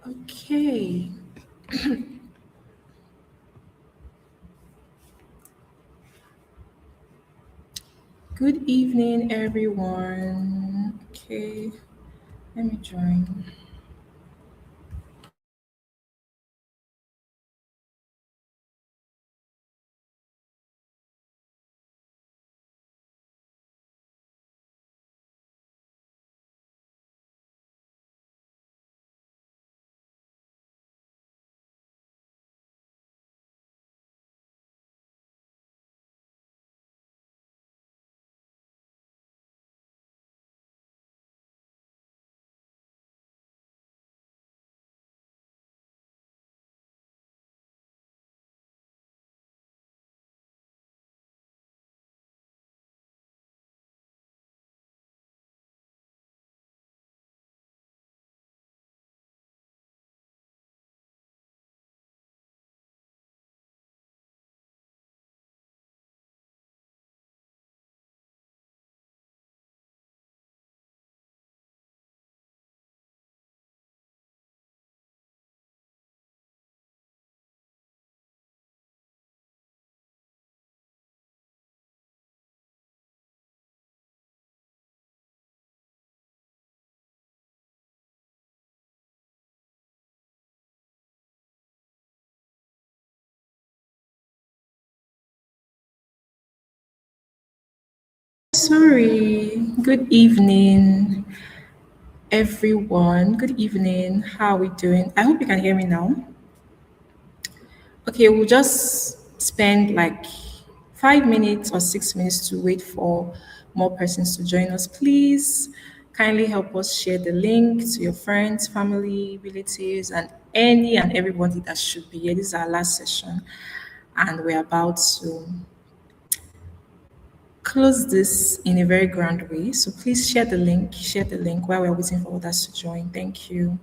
Okay. Good evening, everyone. Okay, let me join. Sorry. Good evening, everyone. Good evening. How are we doing? I hope you can hear me now. Okay, we'll just spend like 5 minutes or 6 minutes to wait for more persons to join us. Please kindly help us share the link to your friends, family, relatives, and any and everybody that should be here. This is our last session, and we're about to close this in a very grand way. So please share the link while we're waiting for others to join. Thank you.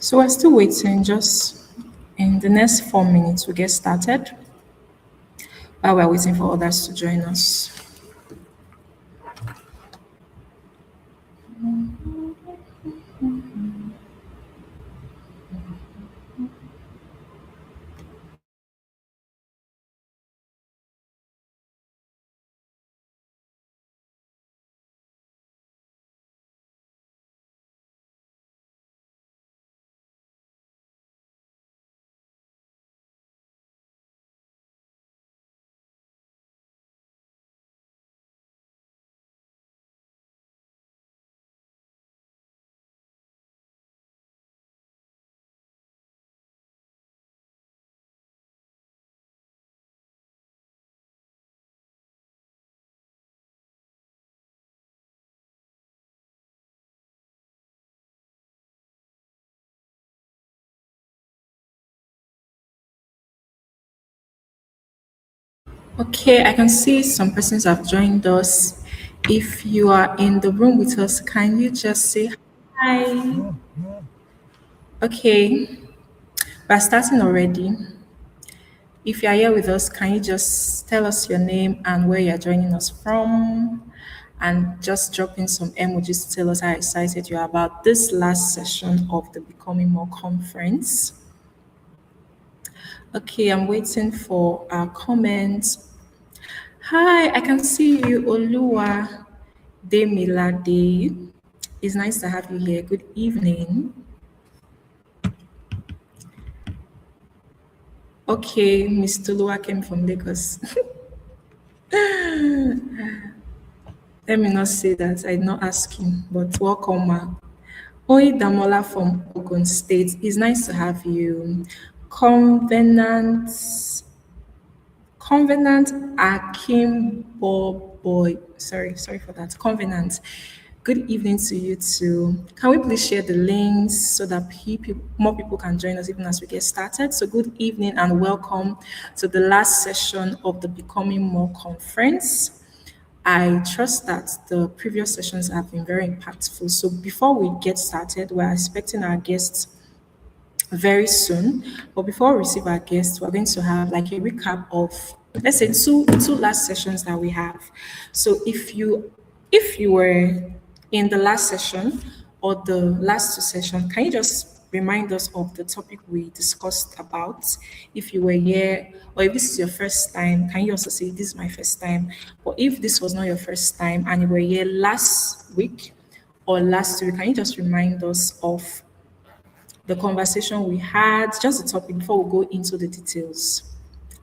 So we're still waiting, just in the next 4 minutes, we'll get started while we're waiting for others to join us. Okay, I can see some persons have joined us. If you are in the room with us, can you just say hi? Okay, we're starting already. If you are here with us, can you just tell us your name and where you're joining us from? And just drop in some emojis to tell us how excited you are about this last session of the Becoming More conference. Okay, I'm waiting for our comments. Hi, I can see you, Olua Demilade. It's nice to have you here. Good evening. Okay, Miss Tulua came from Lagos. Let me not say that. I'm not asking, but welcome, ma. Oi Damola from Ogun State. It's nice to have you. Covenant, Covenant Akim Boy. Sorry for that. Covenant. Good evening to you too. Can we please share the links so that more people can join us even as we get started? So, good evening and welcome to the last session of the Becoming More conference. I trust that the previous sessions have been very impactful. So, before we get started, we're expecting our guests very soon. But before we receive our guests, we're going to have like a recap of, let's say, two last sessions that we have. So if you were in the last session or the last two sessions, can you just remind us of the topic we discussed about? If you were here, or if this is your first time, can you also say this is my first time? Or if this was not your first time and you were here last week or last week, can you just remind us of the conversation we had, just the topic before we go into the details?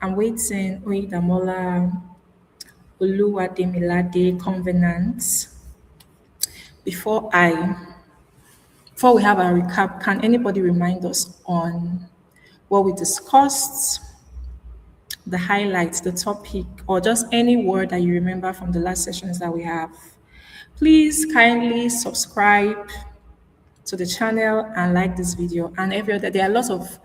I'm waiting. Oidamola, Oluwademilade, Covenant. Before I, before we have our recap, can anybody remind us on what we discussed, the highlights, the topic, or just any word that you remember from the last sessions that we have? Please kindly subscribe to the channel and like this video and every other. There are lots of.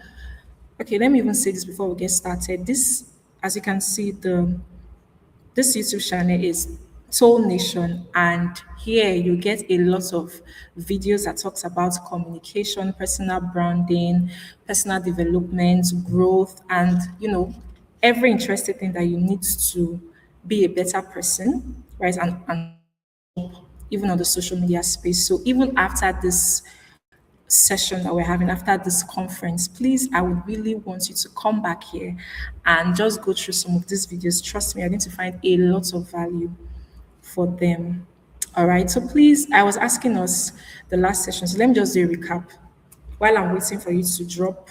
Okay, let me even say this before we get started. This, as you can see, this YouTube channel is Soul Nation, and here you get a lot of videos that talks about communication, personal branding, personal development, growth, and every interesting thing that you need to be a better person, right? And even on the social media space. So even after this session that we're having, after this conference, please, I would really want you to come back here and just go through some of these videos. Trust me, you're going to find a lot of value for them. All right. So please, I was asking us the last session. So let me just do a recap while I'm waiting for you to drop,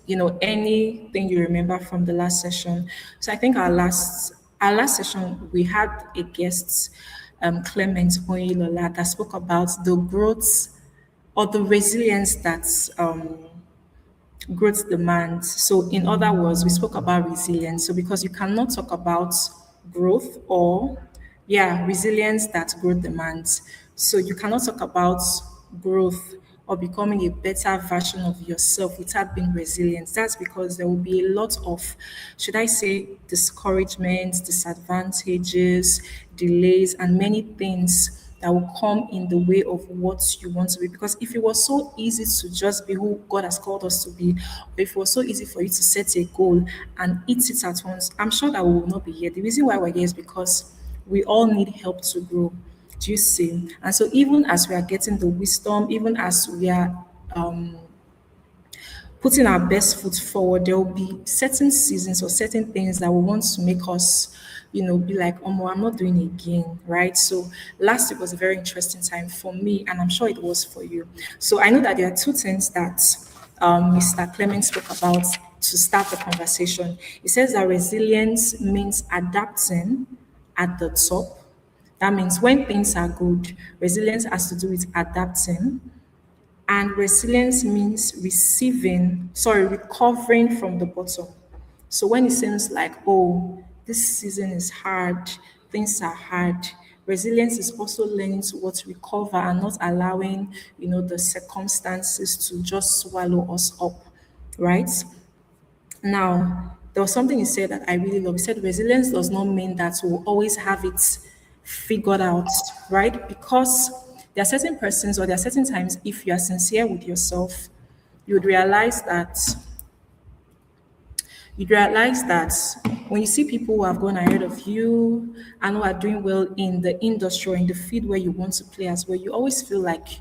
anything you remember from the last session. So I think our last session we had a guest, Clement Oyilola, that spoke about the growth or the resilience that growth demands. So, in other words, we spoke about resilience. So, because you cannot talk about growth or, yeah, resilience that growth demands. So, you cannot talk about growth or becoming a better version of yourself without being resilient. That's because there will be a lot of, should I say, discouragements, disadvantages, delays, and many things that will come in the way of what you want to be. Because if it was so easy to just be who God has called us to be, or if it was so easy for you to set a goal and eat it at once, I'm sure that we will not be here. The reason why we're here is because we all need help to grow. Do you see? And so even as we are getting the wisdom, even as we are putting our best foot forward, there will be certain seasons or certain things that will want to make us, be like, oh, I'm not doing it again, right? So last week was a very interesting time for me, and I'm sure it was for you. So I know that there are two things that Mr. Clement spoke about to start the conversation. He says that resilience means adapting at the top. That means when things are good, resilience has to do with adapting, and resilience means recovering from the bottom. So when it seems like, oh, this season is hard, things are hard, resilience is also learning to what recover and not allowing, the circumstances to just swallow us up, right? Now, there was something he said that I really love. He said resilience does not mean that we'll always have it figured out, right? Because there are certain persons or there are certain times if you are sincere with yourself, you would realize that when you see people who have gone ahead of you and who are doing well in the industry or in the field where you want to play as well, you always feel like,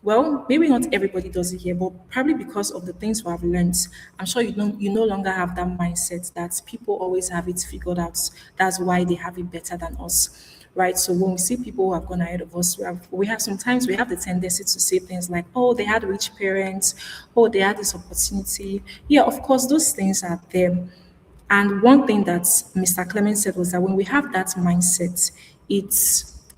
well, maybe not everybody does it here, but probably because of the things we have learned, I'm sure you no longer have that mindset that people always have it figured out. That's why they have it better than us. Right. So when we see people who have gone ahead of us, we have sometimes we have the tendency to say things like, oh, they had rich parents, oh, they had this opportunity. Yeah, of course, those things are there. And one thing that Mr. Clement said was that when we have that mindset, it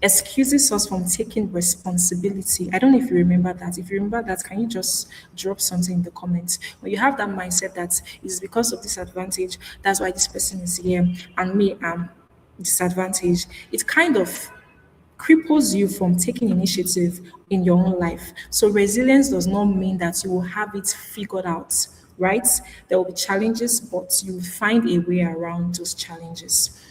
excuses us from taking responsibility. I don't know if you remember that. If you remember that, can you just drop something in the comments? When you have that mindset that it's because of disadvantage, that's why this person is here, and me am disadvantaged, it kind of cripples you from taking initiative in your own life. So resilience does not mean that you will have it figured out, right? There will be challenges, but you will find a way around those challenges.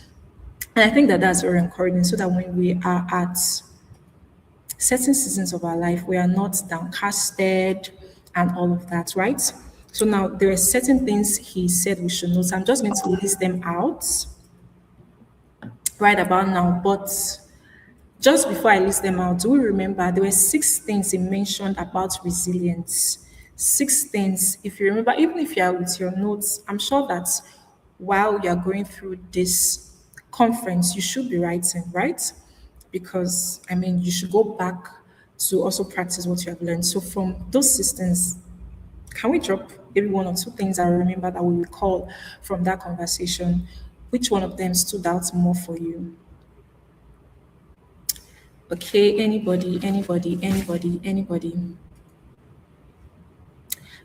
And I think that that's very encouraging so that when we are at certain seasons of our life, we are not downcasted and all of that, right? So now there are certain things he said we should know. So I'm just going to list them out right about now. But just before I list them out, do we remember there were six things he mentioned about resilience? Six things. If you remember, even if you are with your notes, I'm sure that while you are going through this conference, you should be writing, right? Because I mean, you should go back to also practice what you have learned. So from those systems, can we drop maybe one or two things I remember that we recall from that conversation? Which one of them stood out more for you? Okay, anybody.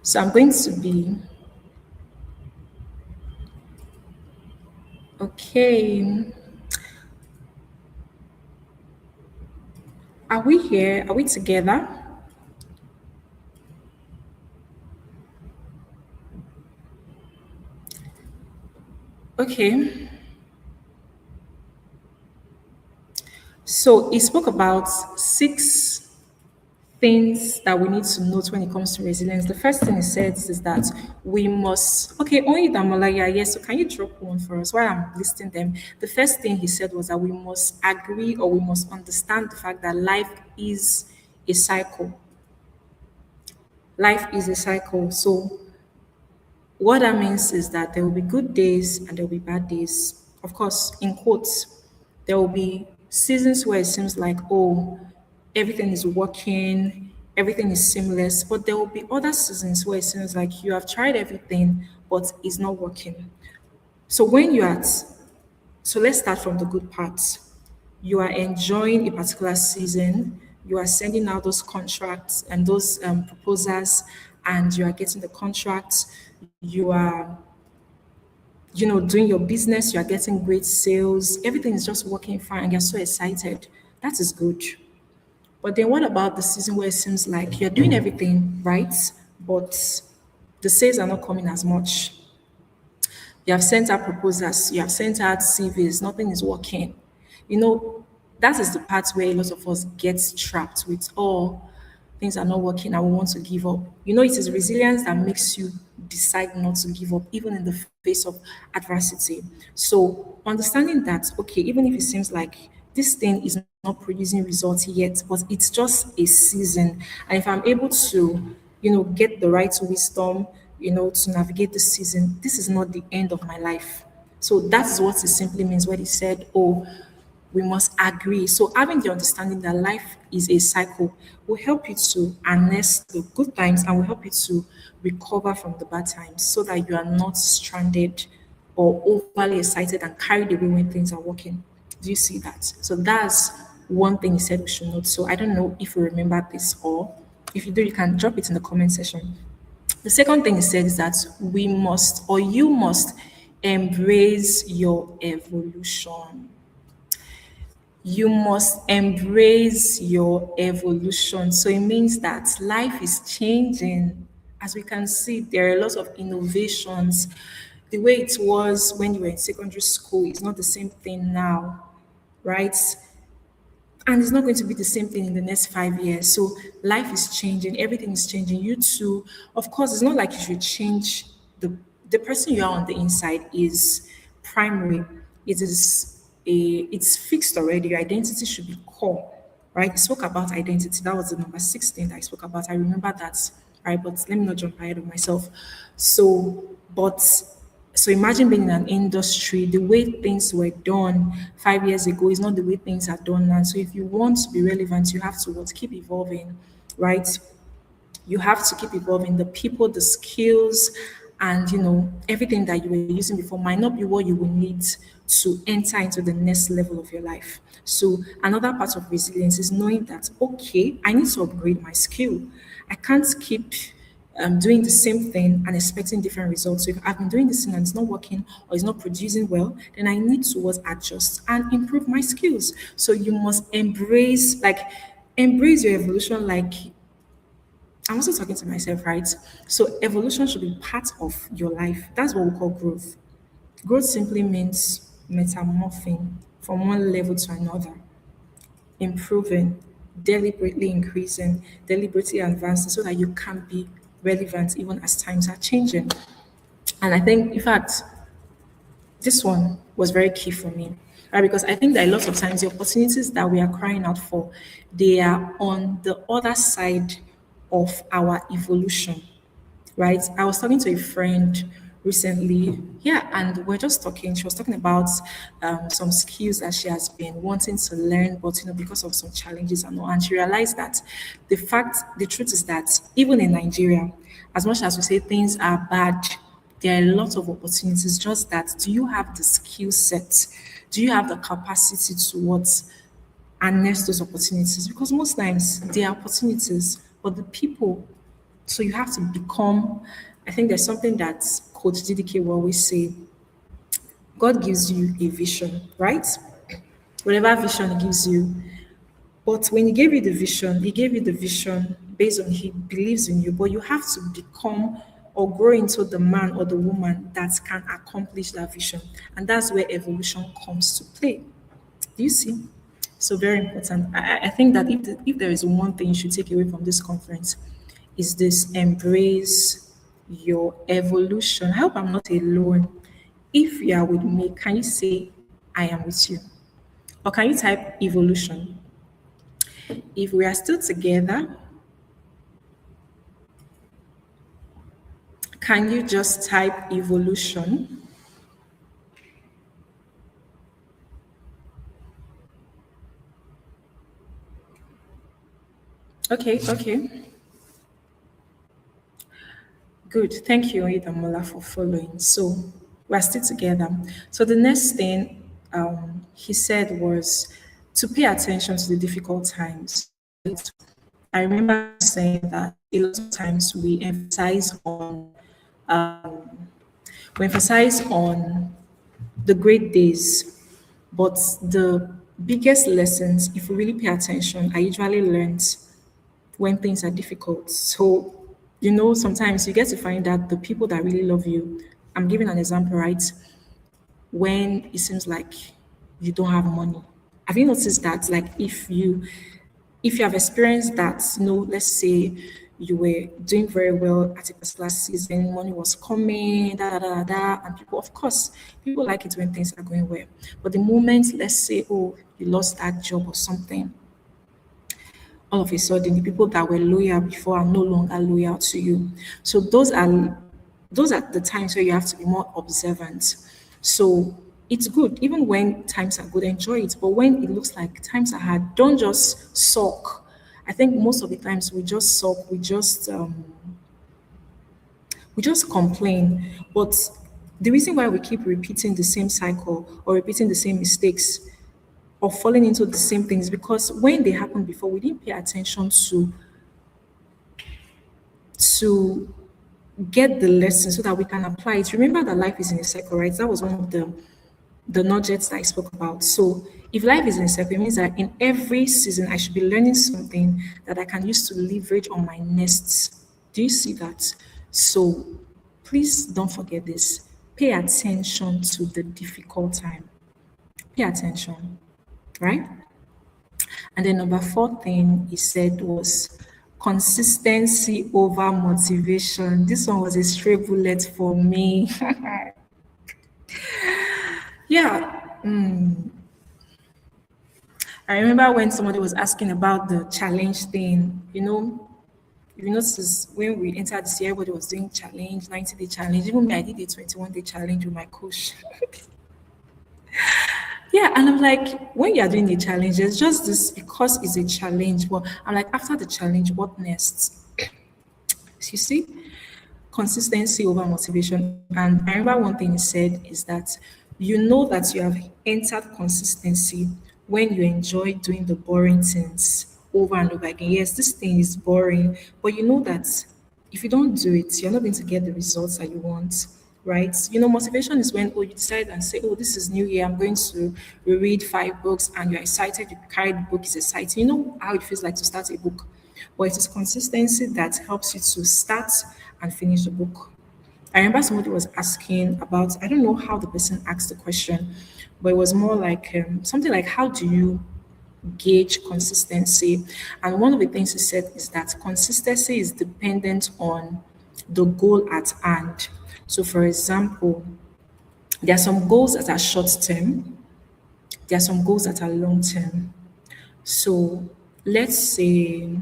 So I'm going to be okay. Are we here? Are we together? Okay. So he spoke about six things that we need to note when it comes to resilience. The first thing he said is that we must, okay, only Damalaya, yes. So can you drop one for us while I'm listing them? The first thing he said was that we must agree or we must understand the fact that life is a cycle. Life is a cycle. So what that means is that there will be good days and there will be bad days. Of course, in quotes, there will be seasons where it seems like, oh, everything is working, everything is seamless. But there will be other seasons where it seems like you have tried everything, but it's not working. So when you're at so let's start from the good parts. You are enjoying a particular season, you are sending out those contracts and those proposals, and you are getting the contracts. You are, doing your business, you are getting great sales, everything is just working fine, and you're so excited. That is good. But then what about the season where it seems like you're doing everything right, but the sales are not coming as much? You have sent out proposals, you have sent out CVs, nothing is working. You know, that is the part where a lot of us get trapped with, oh, things are not working, I will want to give up. It is resilience that makes you decide not to give up, even in the face of adversity. So understanding that, okay, even if it seems like this thing is not producing results yet, but it's just a season. And if I'm able to, get the right wisdom, to navigate the season, this is not the end of my life. So that is what it simply means when he said, oh, we must agree. So having the understanding that life is a cycle will help you to harness the good times and will help you to recover from the bad times so that you are not stranded or overly excited and carried away when things are working. Do you see that? So that's one thing he said we should note. So I don't know if you remember this, or if you do, you can drop it in the comment section. The second thing he said is that we must, or you must, embrace your evolution. You must embrace your evolution. So it means that life is changing. As we can see, there are a lot of innovations. The way it was when you were in secondary school is not the same thing now, right? And it's not going to be the same thing in the next 5 years. So life is changing, everything is changing. You too, of course, it's not like you should change the person you are on the inside is primary. It is it's fixed already. Your identity should be core, right? I spoke about identity. That was the number 16 that I spoke about. I remember that, right? But let me not jump ahead of myself. But so imagine being in an industry, the way things were done 5 years ago is not the way things are done now. So if you want to be relevant, you have to what, keep evolving, right? You have to keep evolving. The people, the skills, and everything that you were using before might not be what you will need to enter into the next level of your life. So another part of resilience is knowing that, okay, I need to upgrade my skill. I can't keep doing the same thing and expecting different results. So if I've been doing this thing and it's not working or it's not producing well, then I need to what, adjust and improve my skills. So you must embrace your evolution. Like, I'm also talking to myself, right? So evolution should be part of your life. That's what we call growth. Growth simply means metamorphing from one level to another, improving, deliberately increasing, deliberately advancing so that you can be relevant even as times are changing. And I think, in fact, this one was very key for me, right? Because I think that a lot of times the opportunities that we are crying out for, they are on the other side of our evolution, right? I was talking to a friend recently, yeah, and we're just talking. She was talking about some skills that she has been wanting to learn, but because of some challenges and all, and she realized that the truth is that even in Nigeria, as much as we say things are bad, there are a lot of opportunities. Just that, do you have the skill set? Do you have the capacity to what? Harness those opportunities, because most times they are opportunities, but the people. So you have to become. I think there's something that Coach DDK will always say: God gives you a vision, right? Whatever vision He gives you. But when He gave you the vision, He gave you the vision based on He believes in you. But you have to become or grow into the man or the woman that can accomplish that vision. And that's where evolution comes to play. Do you see? So very important. I think that if there is one thing you should take away from this conference, is this: embrace your evolution. I hope I'm not alone. If you are with me, can you say I am with you? Or can you type evolution? If we are still together, can you just type evolution? Okay, okay. Good. Thank you, Idamola, for following. So we're still together. So the next thing he said was to pay attention to the difficult times. I remember saying that a lot of times we emphasize on the great days, but the biggest lessons, if we really pay attention, I usually learned when things are difficult. So, sometimes you get to find that the people that really love you, I'm giving an example, right? When it seems like you don't have money. Have you noticed that, like, if you have experienced that, let's say you were doing very well at a particular season, money was coming, da da da da, and people, of course, people like it when things are going well. But the moment, let's say, oh, you lost that job or something, all of a sudden the people that were loyal before are no longer loyal to you. So those are the times where you have to be more observant. So it's good even when times are good, enjoy it. But when it looks like times are hard, don't just sulk. I think most of the times we just sulk, we just complain. But the reason why we keep repeating the same cycle or repeating the same mistakes or falling into the same things, because when they happened before, we didn't pay attention to get the lesson so that we can apply it. Remember that life is in a cycle, right? That was one of the nuggets that I spoke about. So if life is in a cycle, it means that in every season I should be learning something that I can use to leverage on my next. Do you see that? So please don't forget this. pay attention to the difficult time. Pay attention, right? And then number four thing he said was consistency over motivation. This one was a straight bullet for me. Yeah, I remember when somebody was asking about the challenge thing, if you notice when we entered this year, everybody was doing challenge, 90-day challenge. Even me, I did a 21-day challenge with my coach. Yeah, and I'm like, when you are doing a challenge, it's just this because it's a challenge. But I'm like, after the challenge, what next? You see, consistency over motivation. And I remember one thing he said is that you know that you have entered consistency when you enjoy doing the boring things over and over again. Yes, this thing is boring, but you know that if you don't do it, you're not going to get the results that you want. Right? Motivation is when you decide and say, oh, this is new year, I'm going to reread 5 books, and you're excited, you carry the book, is exciting. You know how it feels like to start a book. But it is consistency that helps you to start and finish the book. I remember somebody was asking about, I don't know how the person asked the question, but it was more like something like, how do you gauge consistency? And one of the things he said is that consistency is dependent on the goal at hand. So, for example, there are some goals that are short term, there are some goals that are long term. So, let's say,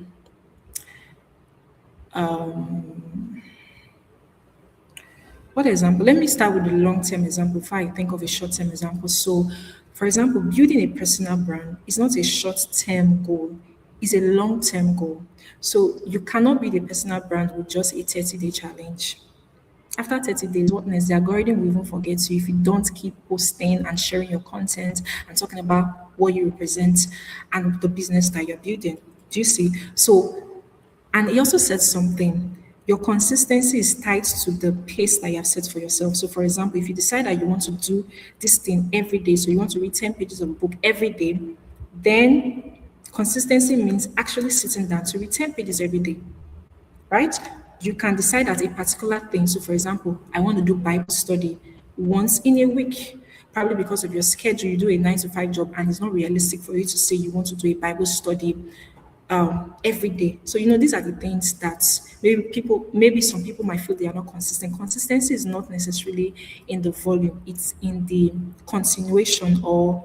what example? Let me start with the long term example before I think of a short term example. So, for example, building a personal brand is not a short term goal, it's a long term goal. So, you cannot build a personal brand with just a 30-day challenge. After 30 days, what next? The algorithm will even forget you if you don't keep posting and sharing your content and talking about what you represent and the business that you're building. Do you see? So, and he also said something. Your consistency is tied to the pace that you have set for yourself. So, for example, if you decide that you want to do this thing every day, so you want to read 10 pages of a book every day, then consistency means actually sitting down to read 10 pages every day, right? You can decide that a particular thing. So, for example, I want to do Bible study once in a week. Probably because of your schedule, you do a 9 to 5 job, and it's not realistic for you to say you want to do a Bible study every day. So, these are the things that maybe some people might feel they are not consistent. Consistency is not necessarily in the volume, it's in the continuation, or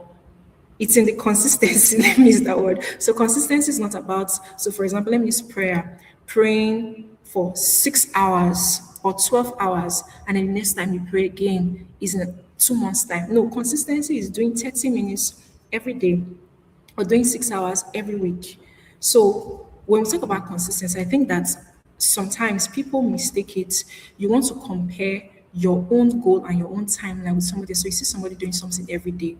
it's in the consistency. Let me use that word. So consistency is not about, so for example, let me use prayer, praying for 6 hours or 12 hours, and then the next time you pray again is in 2 months' time. No, consistency is doing 30 minutes every day or doing 6 hours every week. So when we talk about consistency, I think that sometimes people mistake it. You want to compare your own goal and your own timeline with somebody. So you see somebody doing something every day.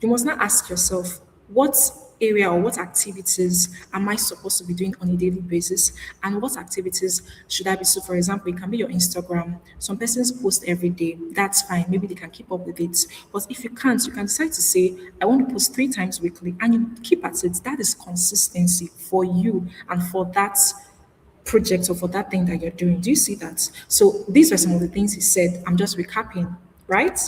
You must not ask yourself, what area or what activities am I supposed to be doing on a daily basis? And what activities should I be? So, for example, it can be your Instagram. Some persons post every day. That's fine. Maybe they can keep up with it. But if you can't, you can decide to say, I want to post 3 times weekly, and you keep at it. That is consistency for you and for that project or for that thing that you're doing. Do you see that? So these are some of the things he said. I'm just recapping, right?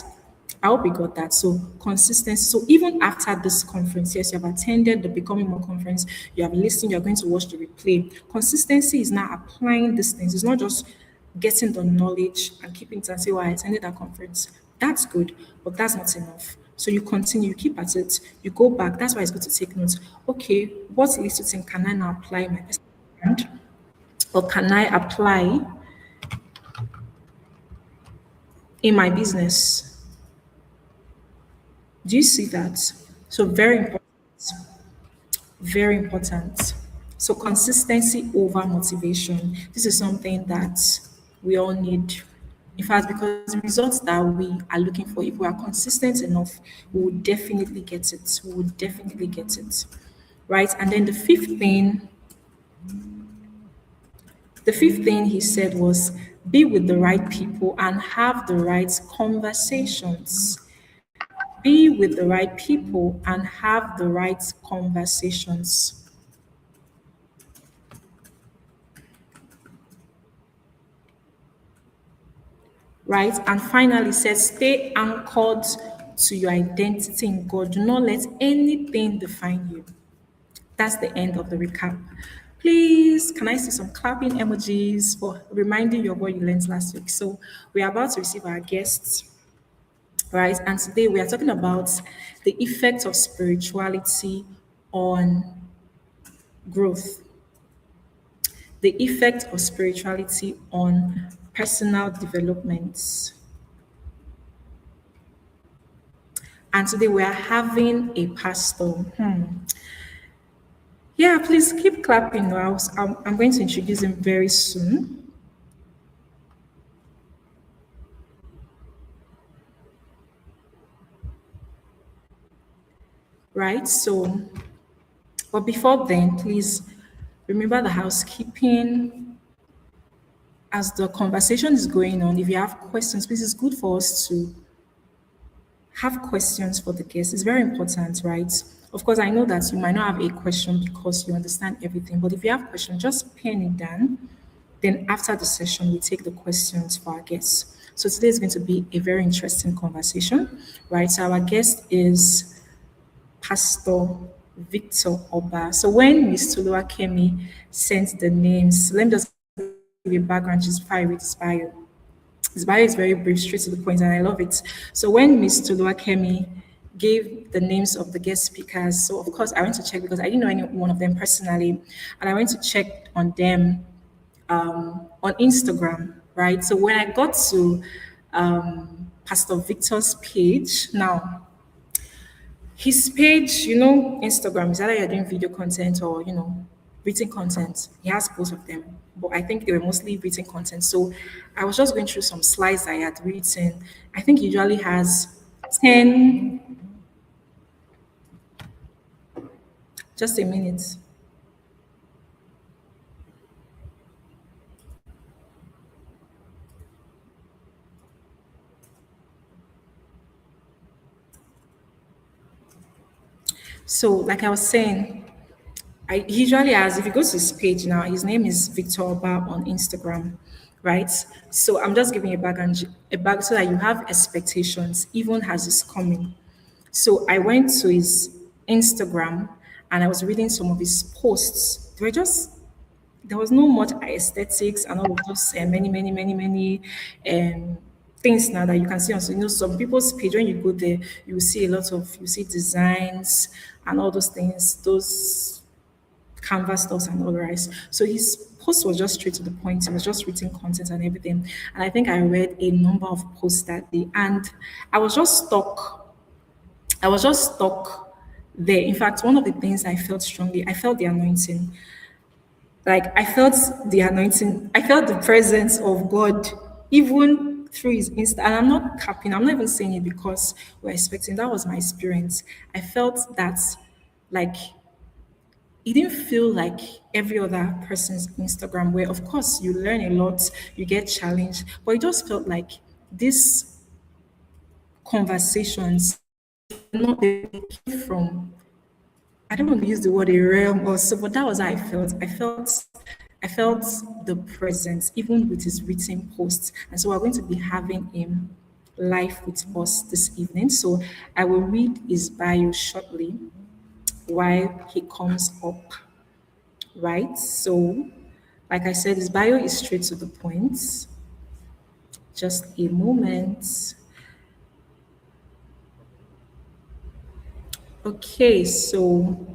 I hope you got that. So consistency. So even after this conference, yes, you have attended the Becoming More conference, you have listened, you're going to watch the replay. Consistency is now applying these things. It's not just getting the knowledge and keeping it and say, well, I attended that conference. That's good, but that's not enough. So you continue, you keep at it, you go back. That's why it's good to take notes. Okay, what little thing can I now apply in my personal brand? Or can I apply in my business? Do you see that? So very important. Very important. So consistency over motivation. This is something that we all need. In fact, because the results that we are looking for, if we are consistent enough, we will definitely get it. We will definitely get it. Right? And then the fifth thing he said was be with the right people and have the right conversations. Be with the right people and have the right conversations. right? And finally, says, stay anchored to your identity in God. Do not let anything define you. That's the end of the recap. Please, can I see some clapping emojis for reminding you of what you learned last week? So, we are about to receive our guests, right? And today we are talking about the effect of spirituality on growth, the effect of spirituality on personal development. And today we are having a pastor. Yeah, please keep clapping. I'm going to introduce him very soon. Right? So, but before then, please remember the housekeeping as the conversation is going on. If you have questions, please, it's good for us to have questions for the guests. It's very important, right? Of course, I know that you might not have a question because you understand everything, but if you have questions, just pen it down. Then after the session, we take the questions for our guests. So today is going to be a very interesting conversation, right? So our guest is Pastor Victor Oba. So when Miss Tolua Kemi sent the names, let me just give you a background just before I read his bio. His bio is very brief, straight to the point, and I love it. So when Miss Tolua Kemi gave the names of the guest speakers, so of course I went to check because I didn't know any one of them personally, and I went to check on them on Instagram, right? So when I got to Pastor Victor's page, now his page, Instagram is either you're doing video content or written content. He has both of them, but I think they were mostly written content. So I was just going through some slides I had written. I think he usually has 10, just a minute. So, like I was saying, he usually has, if you go to his page now, his name is Victor Oba on Instagram, right? So I'm just giving you a back so that you have expectations, even as it's coming. So I went to his Instagram and I was reading some of his posts. There was no much aesthetics and all of those many things now that you can see on. So, some people's page, when you go there, you see you see designs and all those things, those canvas stuff and all the rest. So his post was just straight to the point. It was just written content and everything. And I think I read a number of posts that day. And I was just stuck. I was just stuck there. In fact, one of the things I felt strongly, I felt the anointing. Like I felt the anointing. I felt the presence of God even through his Insta. And I'm not capping. I'm not even saying it because we're expecting. That was my experience. I felt that like it didn't feel like every other person's Instagram, where of course you learn a lot, you get challenged, but it just felt like these conversations not they came from, I don't want to use the word a realm or so, but that was how I felt. I felt the presence, even with his written posts. And so we're going to be having him live with us this evening. So I will read his bio shortly while he comes up, right? So, like I said, his bio is straight to the point. Just a moment. Okay, so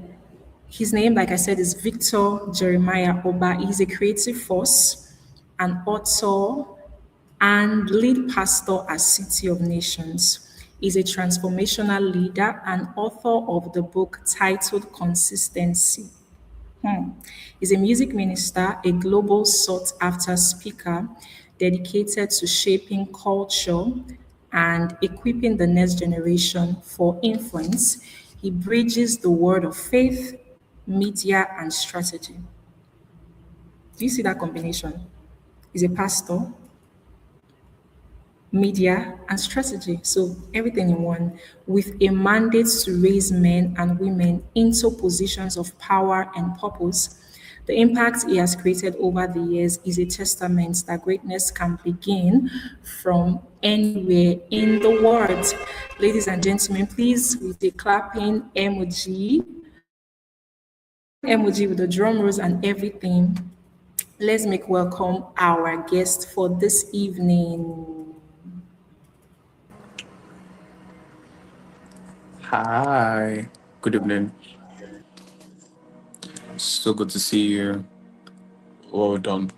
his name, like I said, is Victor Jeremiah Oba. He's a creative force, an author, and lead pastor at City of Nations. He's a transformational leader and author of the book titled Consistency. He's a music minister, a global sought after speaker dedicated to shaping culture and equipping the next generation for influence. He bridges the world of faith, media, and strategy. Do you see that combination? He's a pastor, media, and strategy. So everything in one, with a mandate to raise men and women into positions of power and purpose. The impact he has created over the years is a testament that greatness can begin from anywhere in the world. Ladies and gentlemen, please, with the clapping emoji with the drum rolls and everything, let's make welcome our guest for this evening. Hi. Good evening. So good to see you. Well done.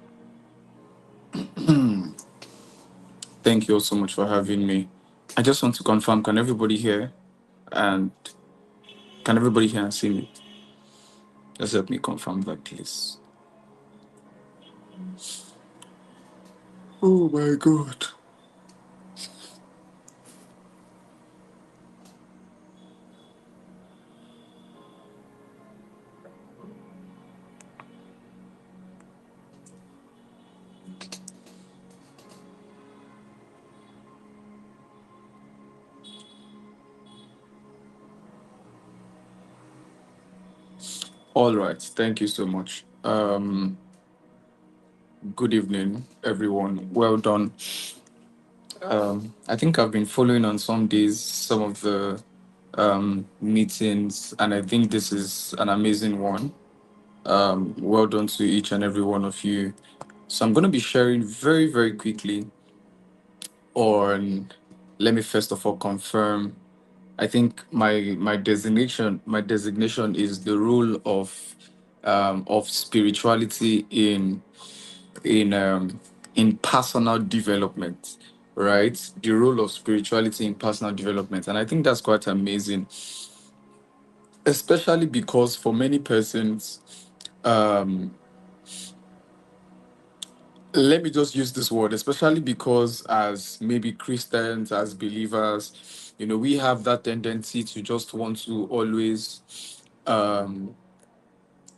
Thank you all so much for having me. I just want to confirm, can everybody hear? And can everybody hear and see me? Just help me confirm that, please. Oh my God. All right. Thank you so much. Good evening, everyone. Well done. I think I've been following on some days some of the meetings, and I think this is an amazing one. Well done to each and every one of you. So I'm going to be sharing very, very quickly on. Let me first of all confirm. I think my designation is the role of spirituality in personal development, right? The role of spirituality in personal development, and I think that's quite amazing, especially because for many persons, um, let me just use this word, especially because as maybe Christians, as believers, we have that tendency to just want to always um,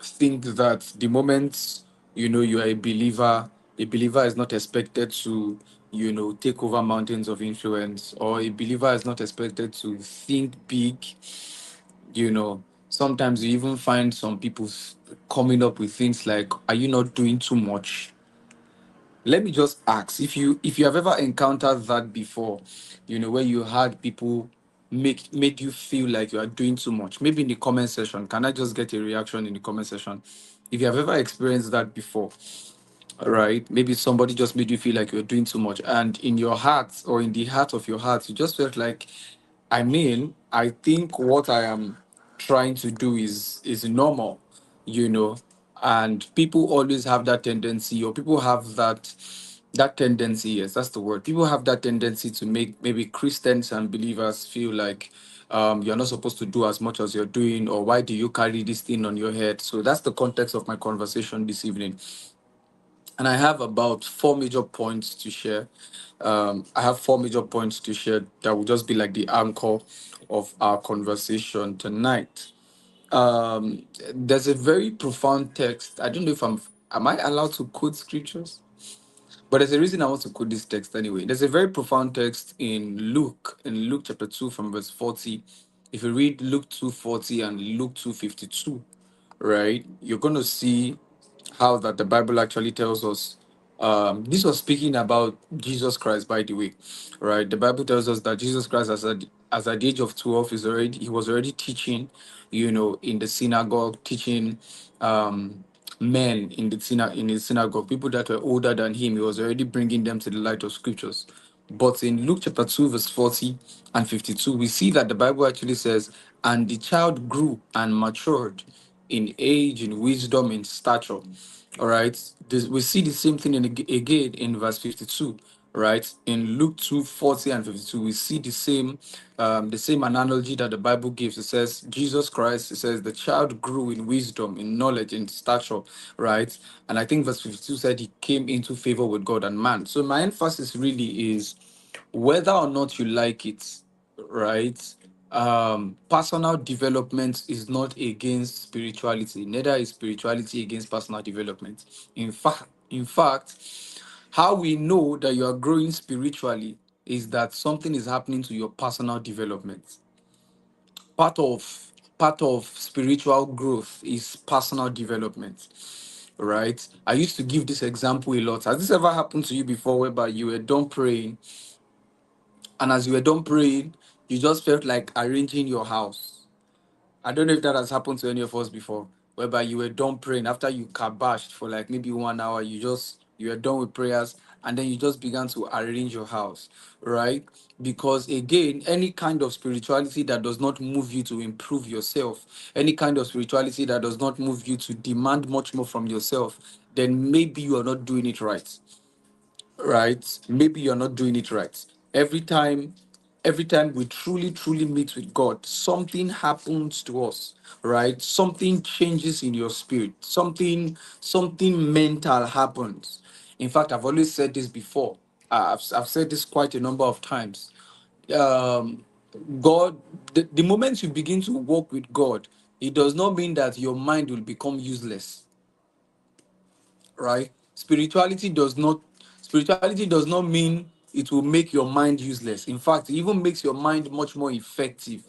think that the moment you are a believer is not expected to take over mountains of influence, or a believer is not expected to think big. Sometimes you even find some people coming up with things like, are you not doing too much? Let me just ask, if you have ever encountered that before, where you had people make you feel like you are doing too much. Maybe in the comment section, can I just get a reaction in the comment section if you have ever experienced that before? All right, maybe somebody just made you feel like you're doing too much, and in your heart, or in the heart of your heart, you just felt like, I think what I am trying to do is normal, you know. And people always have that tendency, or people have that tendency. Yes, that's the word. People have that tendency to make maybe Christians and believers feel like you're not supposed to do as much as you're doing, or why do you carry this thing on your head? So that's the context of my conversation this evening, and I have about four major points to share. I have four major points to share that will just be like the anchor of our conversation tonight. There's a very profound text. I don't know if am I allowed to quote scriptures? But there's a reason I want to quote this text anyway. There's a very profound text in Luke chapter 2 from verse 40. If you read Luke 2:40 and Luke 2:52, right, you're gonna see how that the Bible actually tells us. This was speaking about Jesus Christ, by the way, right? The Bible tells us that Jesus Christ, as at the age of 12, he was already teaching, in the synagogue, teaching men in the synagogue, people that were older than him. He was already bringing them to the light of scriptures. But in Luke chapter 2, verse 40 and 52, we see that the Bible actually says, and the child grew and matured in age, in wisdom, in stature. All right. We see the same thing again in verse 52, right? In Luke 2:40 and 52, we see the same analogy that the Bible gives. It says, Jesus Christ, it says, the child grew in wisdom, in knowledge, in stature, right? And I think verse 52 said he came into favor with God and man. So my emphasis really is whether or not you like it, right? Personal development is not against spirituality, neither is spirituality against personal development. In fact, how we know that you are growing spiritually is that something is happening to your personal development. Part of part of spiritual growth is personal development. right? I used to give this example a lot. Has this ever happened to you before, whereby you were done praying, and as you were done praying, you just felt like arranging your house? I don't know if that has happened to any of us before, whereby you were done praying after you kabashed for like maybe 1 hour. You were done with prayers, and then you just began to arrange your house, right? Because again, any kind of spirituality that does not move you to improve yourself, any kind of spirituality that does not move you to demand much more from yourself, then maybe you are not doing it right, right? Maybe you're not doing it right. Every time we truly meet with God, something happens to us, right? Something changes in your spirit. Something mental happens. In fact, I've always said this before. I've said this quite a number of times. Um, God, the moment you begin to walk with God, it does not mean that your mind will become useless, right? Spirituality does not mean it will make your mind useless. In fact, it even makes your mind much more effective,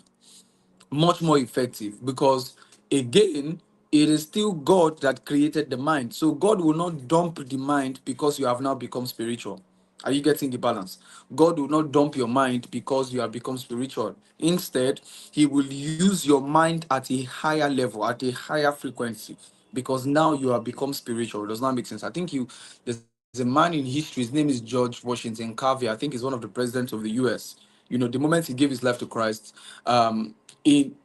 because again, it is still God that created the mind. So God will not dump the mind because you have now become spiritual. Are you getting the balance? God will not dump your mind because you have become spiritual. Instead, He will use your mind at a higher level, at a higher frequency, because now you have become spiritual. Does not make sense? I think there's a man in history, his name is George Washington Carver. I think he's one of the presidents of the US. The moment he gave his life to Christ, in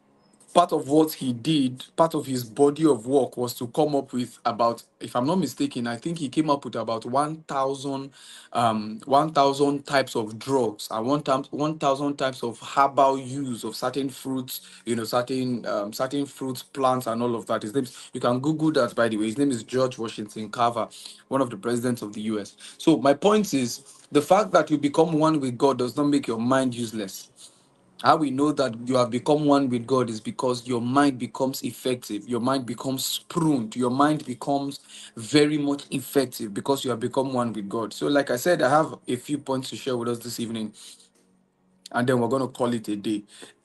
part of what he did, part of his body of work was to come up with about, if I'm not mistaken, I think he came up with about 1,000 types of drugs and 1,000 types of herbal use of certain fruits, certain fruits, plants, and all of that. His name, you can Google that, by the way. His name is George Washington Carver, one of the presidents of the US. So my point is, the fact that you become one with God does not make your mind useless. How we know that you have become one with God is because your mind becomes effective, your mind becomes pruned, your mind becomes very much effective because you have become one with God. So, like I said, I have a few points to share with us this evening, and then we're going to call it a day.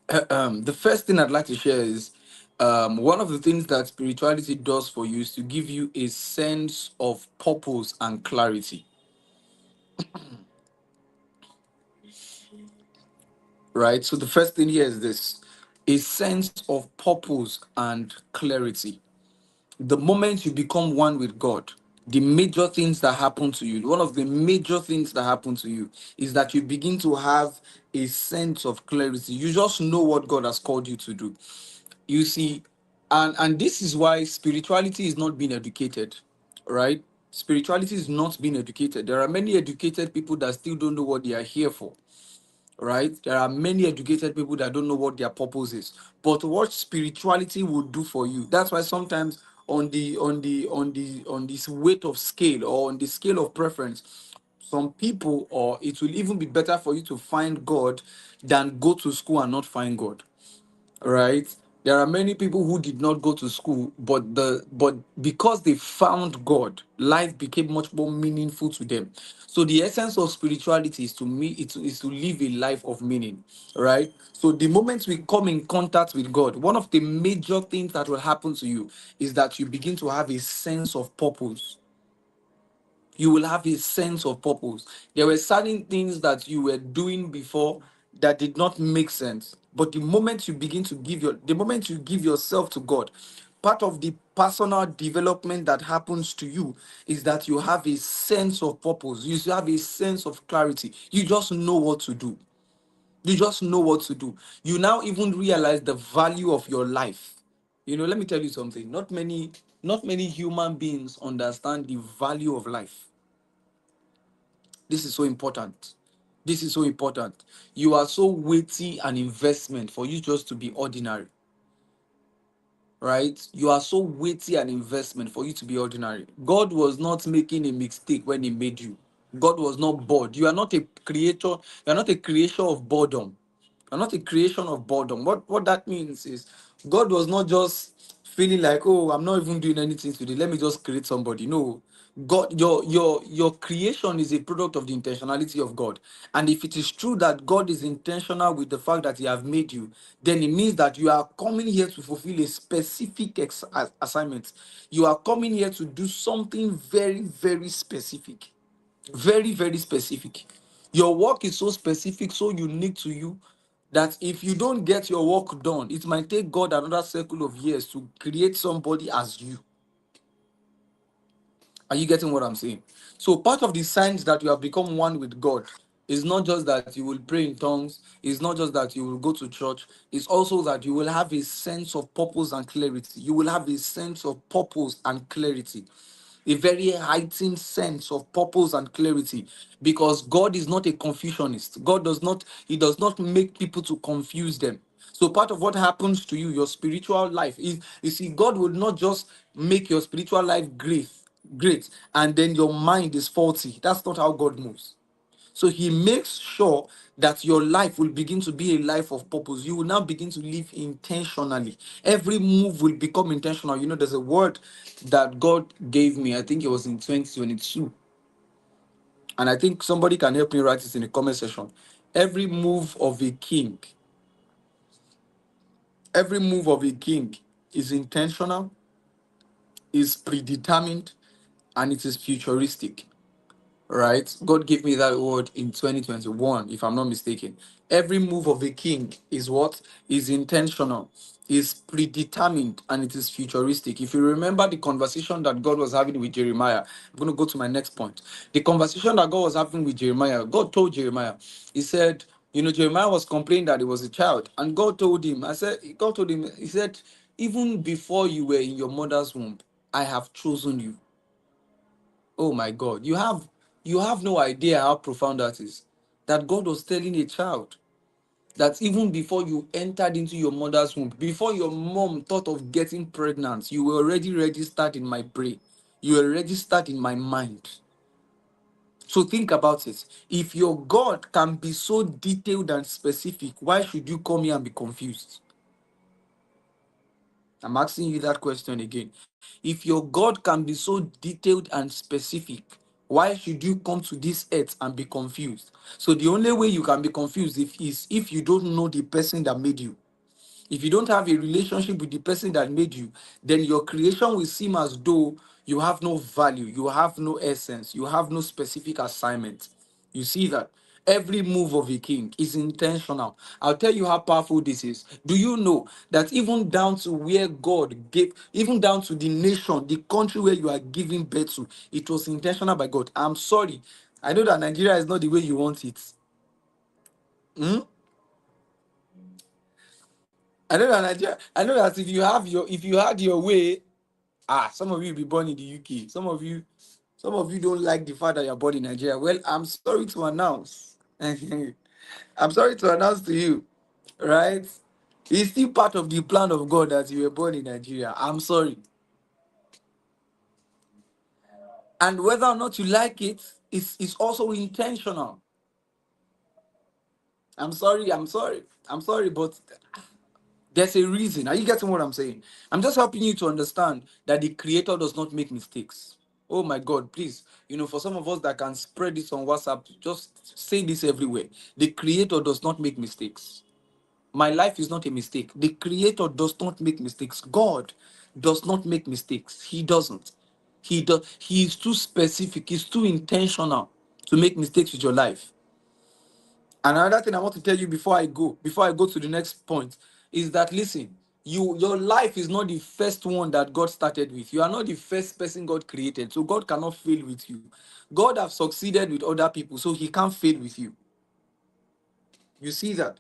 The first thing I'd like to share is one of the things that spirituality does for you is to give you a sense of purpose and clarity, right? So, the first thing here is this: a sense of purpose and clarity. The moment you become one with God, the major things that happen to you, one of the major things that happen to you is that you begin to have a sense of clarity. You just know what God has called you to do. You see, and this is why spirituality is not being educated, right? Spirituality is not being educated. There are many educated people that still don't know what they are here for, right? There are many educated people that don't know what their purpose is. But what spirituality will do for you. That's why sometimes on this weight of scale, or on the scale of preference, some people, or it will even be better for you to find God than go to school and not find God, right? There are many people who did not go to school, but because they found God, life became much more meaningful to them. So the essence of spirituality is to me, is to live a life of meaning, right? So the moment we come in contact with God, one of the major things that will happen to you is that you begin to have a sense of purpose. You will have a sense of purpose. There were certain things that you were doing before that did not make sense. But the moment you give yourself to God, part of the personal development that happens to you is that you have a sense of purpose. You have a sense of clarity. You just know what to do. You just know what to do. You now even realize the value of your life. Let me tell you something. Not many human beings understand the value of life. This is so important. This is so important. You are so weighty an investment for you just to be ordinary, right? You are so weighty an investment for you to be ordinary. God was not making a mistake when He made you. God was not bored. You are not a creator. You are not a creation of boredom. You are not a creation of boredom. What that means is God was not just feeling like, oh, I'm not even doing anything today. Let me just create somebody. No. God, your creation is a product of the intentionality of God. And if it is true that God is intentional with the fact that He have made you, then it means that you are coming here to fulfill a specific assignment. You are coming here to do something very, very specific. Very, very specific. Your work is so specific, so unique to you, that if you don't get your work done, it might take God another circle of years to create somebody as you. Are you getting what I'm saying? So part of the signs that you have become one with God is not just that you will pray in tongues, it's not just that you will go to church, it's also that you will have a sense of purpose and clarity. You will have a sense of purpose and clarity. A very heightened sense of purpose and clarity, because God is not a confusionist. He does not make people to confuse them. So part of what happens to you, your spiritual life, is, you see, God will not just make your spiritual life great, and then your mind is faulty. That's not how God moves. So He makes sure that your life will begin to be a life of purpose. You will now begin to live intentionally. Every move will become intentional. You know, there's a word that God gave me, I think it was in 2022. And I think somebody can help me write it in the comment section. Every move of a king, every move of a king is intentional, is predetermined, and it is futuristic. Right? God gave me that word in 2021, if I'm not mistaken. Every move of a king is what? Is intentional, is predetermined, and it is futuristic. If you remember the conversation that God was having with Jeremiah, I'm going to go to my next point. The conversation that God was having with Jeremiah, God told Jeremiah, He said, you know, Jeremiah was complaining that he was a child, and God told him, He said, even before you were in your mother's womb, I have chosen you. Oh my God, you have no idea how profound that is. That God was telling a child that even before you entered into your mother's womb, before your mom thought of getting pregnant, you were already registered in my brain. You were registered in my mind. So think about it. If your God can be so detailed and specific, why should you come here and be confused? I'm asking you that question again. If your God can be so detailed and specific, why should you come to this earth and be confused? So the only way you can be confused is if you don't know the person that made you. If you don't have a relationship with the person that made you, then your creation will seem as though you have no value, you have no essence, you have no specific assignment. You see that? Every move of a king is intentional. I'll tell you how powerful this is. Do you know that even down to where God gave, even down to the nation, the country where you are giving birth to, it was intentional by God? I'm sorry. I know that Nigeria is not the way you want it. Hmm? I know that if you had your way, some of you will be born in the UK. Some of you don't like the fact that you're born in Nigeria. Well, I'm sorry to announce. I'm sorry to announce to you, right? It's still part of the plan of God that you were born in Nigeria. I'm sorry. And whether or not you like it, it's also intentional. I'm sorry, but there's a reason. Are you getting what I'm saying? I'm just helping you to understand that the creator does not make mistakes. Oh my God, please. For some of us that can spread this on WhatsApp, just say this everywhere. The creator does not make mistakes. My life is not a mistake. The creator does not make mistakes. God does not make mistakes. He doesn't. He is too specific, he's too intentional to make mistakes with your life. And another thing I want to tell you before I go to the next point, is that listen, your life is not the first one that God started with. You are not the first person God created, so God cannot fail with you. God have succeeded with other people, so He can't fail with you. You see that?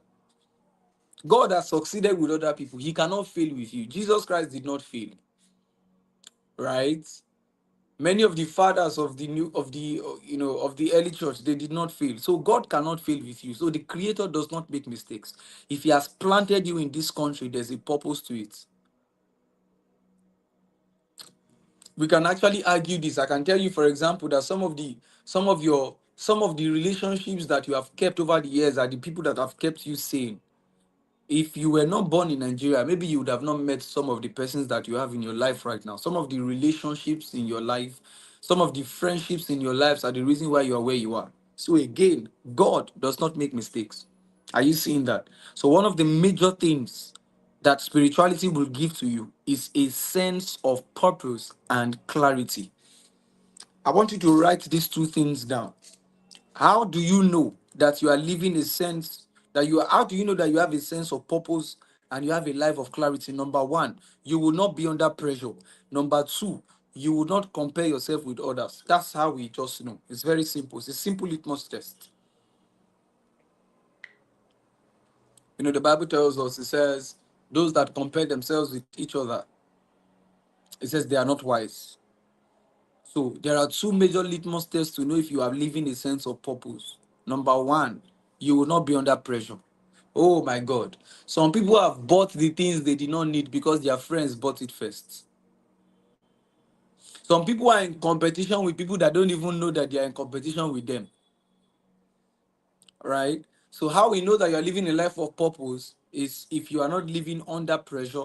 God has succeeded with other people. He cannot fail with you. Jesus Christ did not fail, right? Many of the fathers of the new of the of the early church, they did not fail. So God cannot fail with you. So the creator does not make mistakes. If He has planted you in this country, there's a purpose to it. We can actually argue this. I can tell you, for example, that some of the relationships that you have kept over the years are the people that have kept you sane. If you were not born in Nigeria, maybe you would have not met some of the persons that you have in your life right now. Some of the relationships in your life, Some of the friendships in your lives are the reason why you are where you are. So again, God does not make mistakes. Are you seeing that? So one of the major things that spirituality will give to you is a sense of purpose and clarity. I want you to write these two things down. How do you know that you are living a sense that you are, how do you know that you have a sense of purpose and you have a life of clarity? Number one, you will not be under pressure. Number two, you will not compare yourself with others. That's how we just know. It's very simple. It's a simple litmus test. The Bible tells us, it says, those that compare themselves with each other, it says they are not wise. So there are two major litmus tests to know if you are living a sense of purpose. Number one, you will not be under pressure. Oh my God. Some people have bought the things they did not need because their friends bought it first. Some people are in competition with people that don't even know that they are in competition with them. Right? So how we know that you are living a life of purpose is if you are not living under pressure,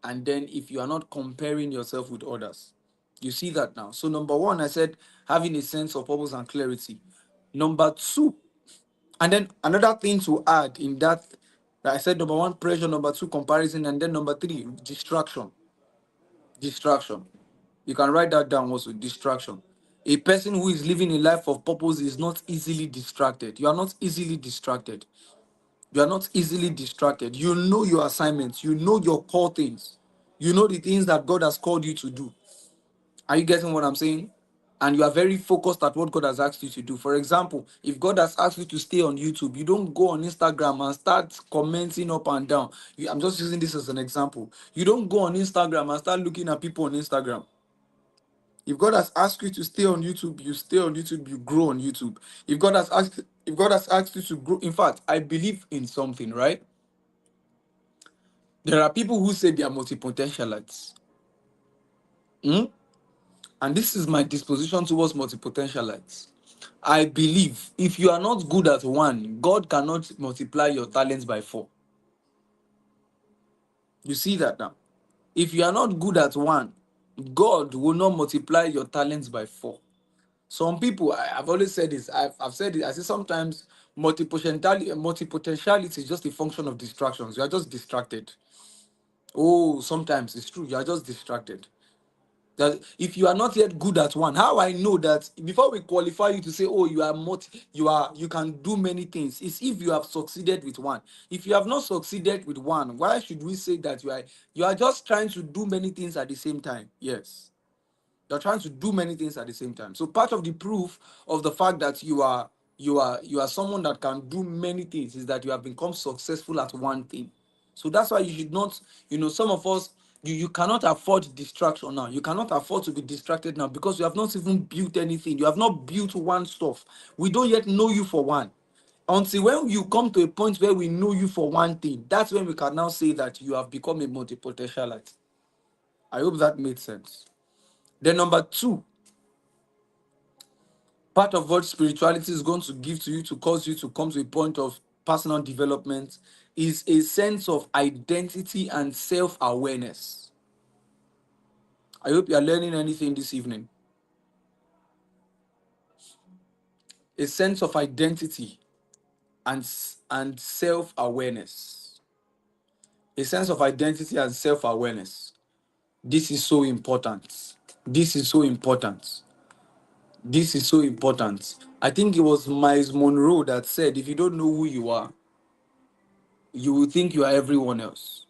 and then if you are not comparing yourself with others. You see that now. So number one, I said having a sense of purpose and clarity. Number two, and then another thing to add in that I said number one, pressure, number two, comparison, and then number three, distraction. Distraction. You can write that down also, distraction. A person who is living a life of purpose is not easily distracted. You are not easily distracted. You are not easily distracted. You know your assignments. You know your core things. You know the things that God has called you to do. Are you getting what I'm saying? And you are very focused at what God has asked you to do. For example, if God has asked you to stay on YouTube, you don't go on Instagram and start commenting up and down. I'm just using this as an example. You don't go on Instagram and start looking at people on Instagram. If God has asked you to stay on YouTube, you stay on YouTube, you grow on YouTube. If God has asked you to grow, in fact, I believe in something, right? There are people who say they are multi-potentialites. Hmm? And this is my disposition towards multi-potentialites. I believe if you are not good at one, God cannot multiply your talents by four. You see that now? If you are not good at one, God will not multiply your talents by four. Some people, I've always said this, I've said it, I say sometimes multi-potentiality is just a function of distractions. You are just distracted. Oh, sometimes it's true, you are just distracted. That if you are not yet good at one, how I know that before we qualify you to say, oh, you can do many things, is if you have succeeded with one. If you have not succeeded with one, why should we say that you are just trying to do many things at the same time? Yes. You're trying to do many things at the same time. So part of the proof of the fact that you are someone that can do many things is that you have become successful at one thing. So that's why you should not, some of us, you cannot afford distraction now. You cannot afford to be distracted now because you have not even built anything. You have not built one stuff. We don't yet know you for one. Until when you come to a point where we know you for one thing, that's when we can now say that you have become a multi-potentialite. I hope that made sense. Then number two, part of what spirituality is going to give to you to cause you to come to a point of personal development is a sense of identity and self-awareness. I hope you are learning anything this evening. A sense of identity and self-awareness. A sense of identity and self-awareness. This is so important. This is so important. This is so important. I think it was Miles Monroe that said, if you don't know who you are, you will think you are everyone else.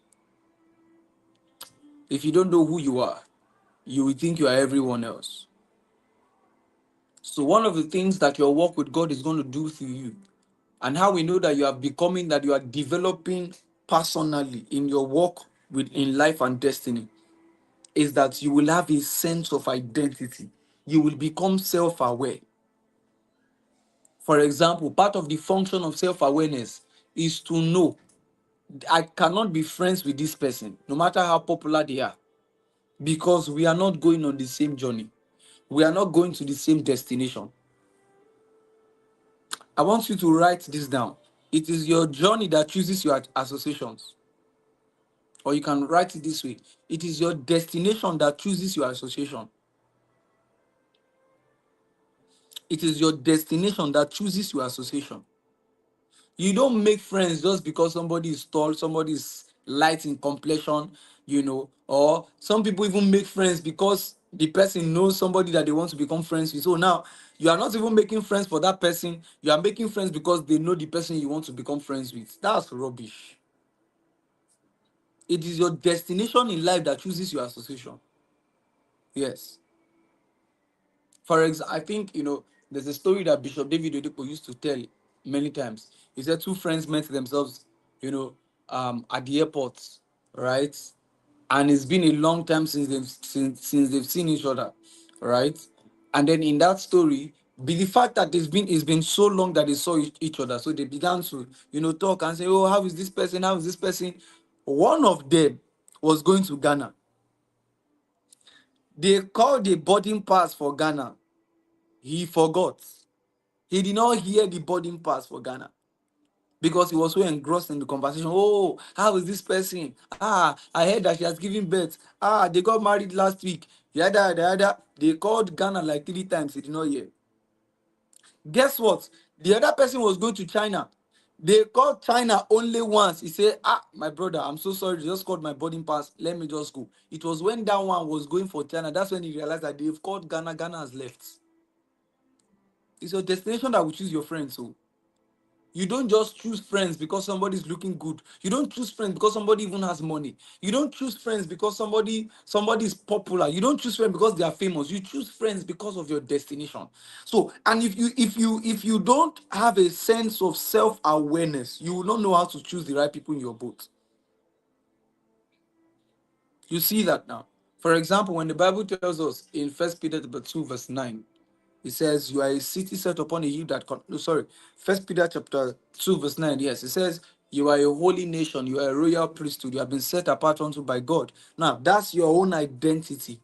If you don't know who you are, you will think you are everyone else. So one of the things that your walk with God is going to do to you, and how we know that you are becoming, that you are developing personally in your walk in life and destiny, is that you will have a sense of identity. You will become self-aware. For example, part of the function of self-awareness is to know I cannot be friends with this person, no matter how popular they are, because we are not going on the same journey. We are not going to the same destination. I want you to write this down. It is your journey that chooses your associations. Or you can write it this way. It is your destination that chooses your association. It is your destination that chooses your association. You don't make friends just because somebody is tall, somebody is light in complexion, or some people even make friends because the person knows somebody that they want to become friends with. So now you are not even making friends for that person, you are making friends because they know the person you want to become friends with. That's rubbish. It is your destination in life that chooses your association. Yes. For example, I think there's a story that Bishop David Oyedepo used to tell many times. He said two friends met themselves, you know, at the airport, right? And it's been a long time since they've seen each other, right? And then in that story, be the fact that it's been so long that they saw each other, so they began to talk and say, "Oh, how is this person? How is this person?" One of them was going to Ghana. They called the boarding pass for Ghana. He forgot. He did not hear the boarding pass for Ghana because he was so engrossed in the conversation. Oh, how is this person? Ah, I heard that she has given birth. Ah, they got married last week. Yada, yada, yada. They called Ghana like 3 times. He did not hear. Guess what? The other person was going to China. They called China only once. He said, my brother, I'm so sorry. They just called my boarding pass. Let me just go. It was when that one was going for China. That's when he realized that they've called Ghana. Ghana has left. It's your destination that will choose your friends. So you don't just choose friends because somebody's looking good. You don't choose friends because somebody even has money. You don't choose friends because somebody is popular. You don't choose friends because they are famous. You choose friends because of your destination. So, and if you don't have a sense of self-awareness, you will not know how to choose the right people in your boat. You see that now. For example, when the Bible tells us in 1 Peter 2 verse 9, it says, "You are a city set upon a hill that no, sorry, 1 Peter 2 verse 9. Yes, it says, "You are a holy nation, you are a royal priesthood, you have been set apart unto by God." Now, that's your own identity.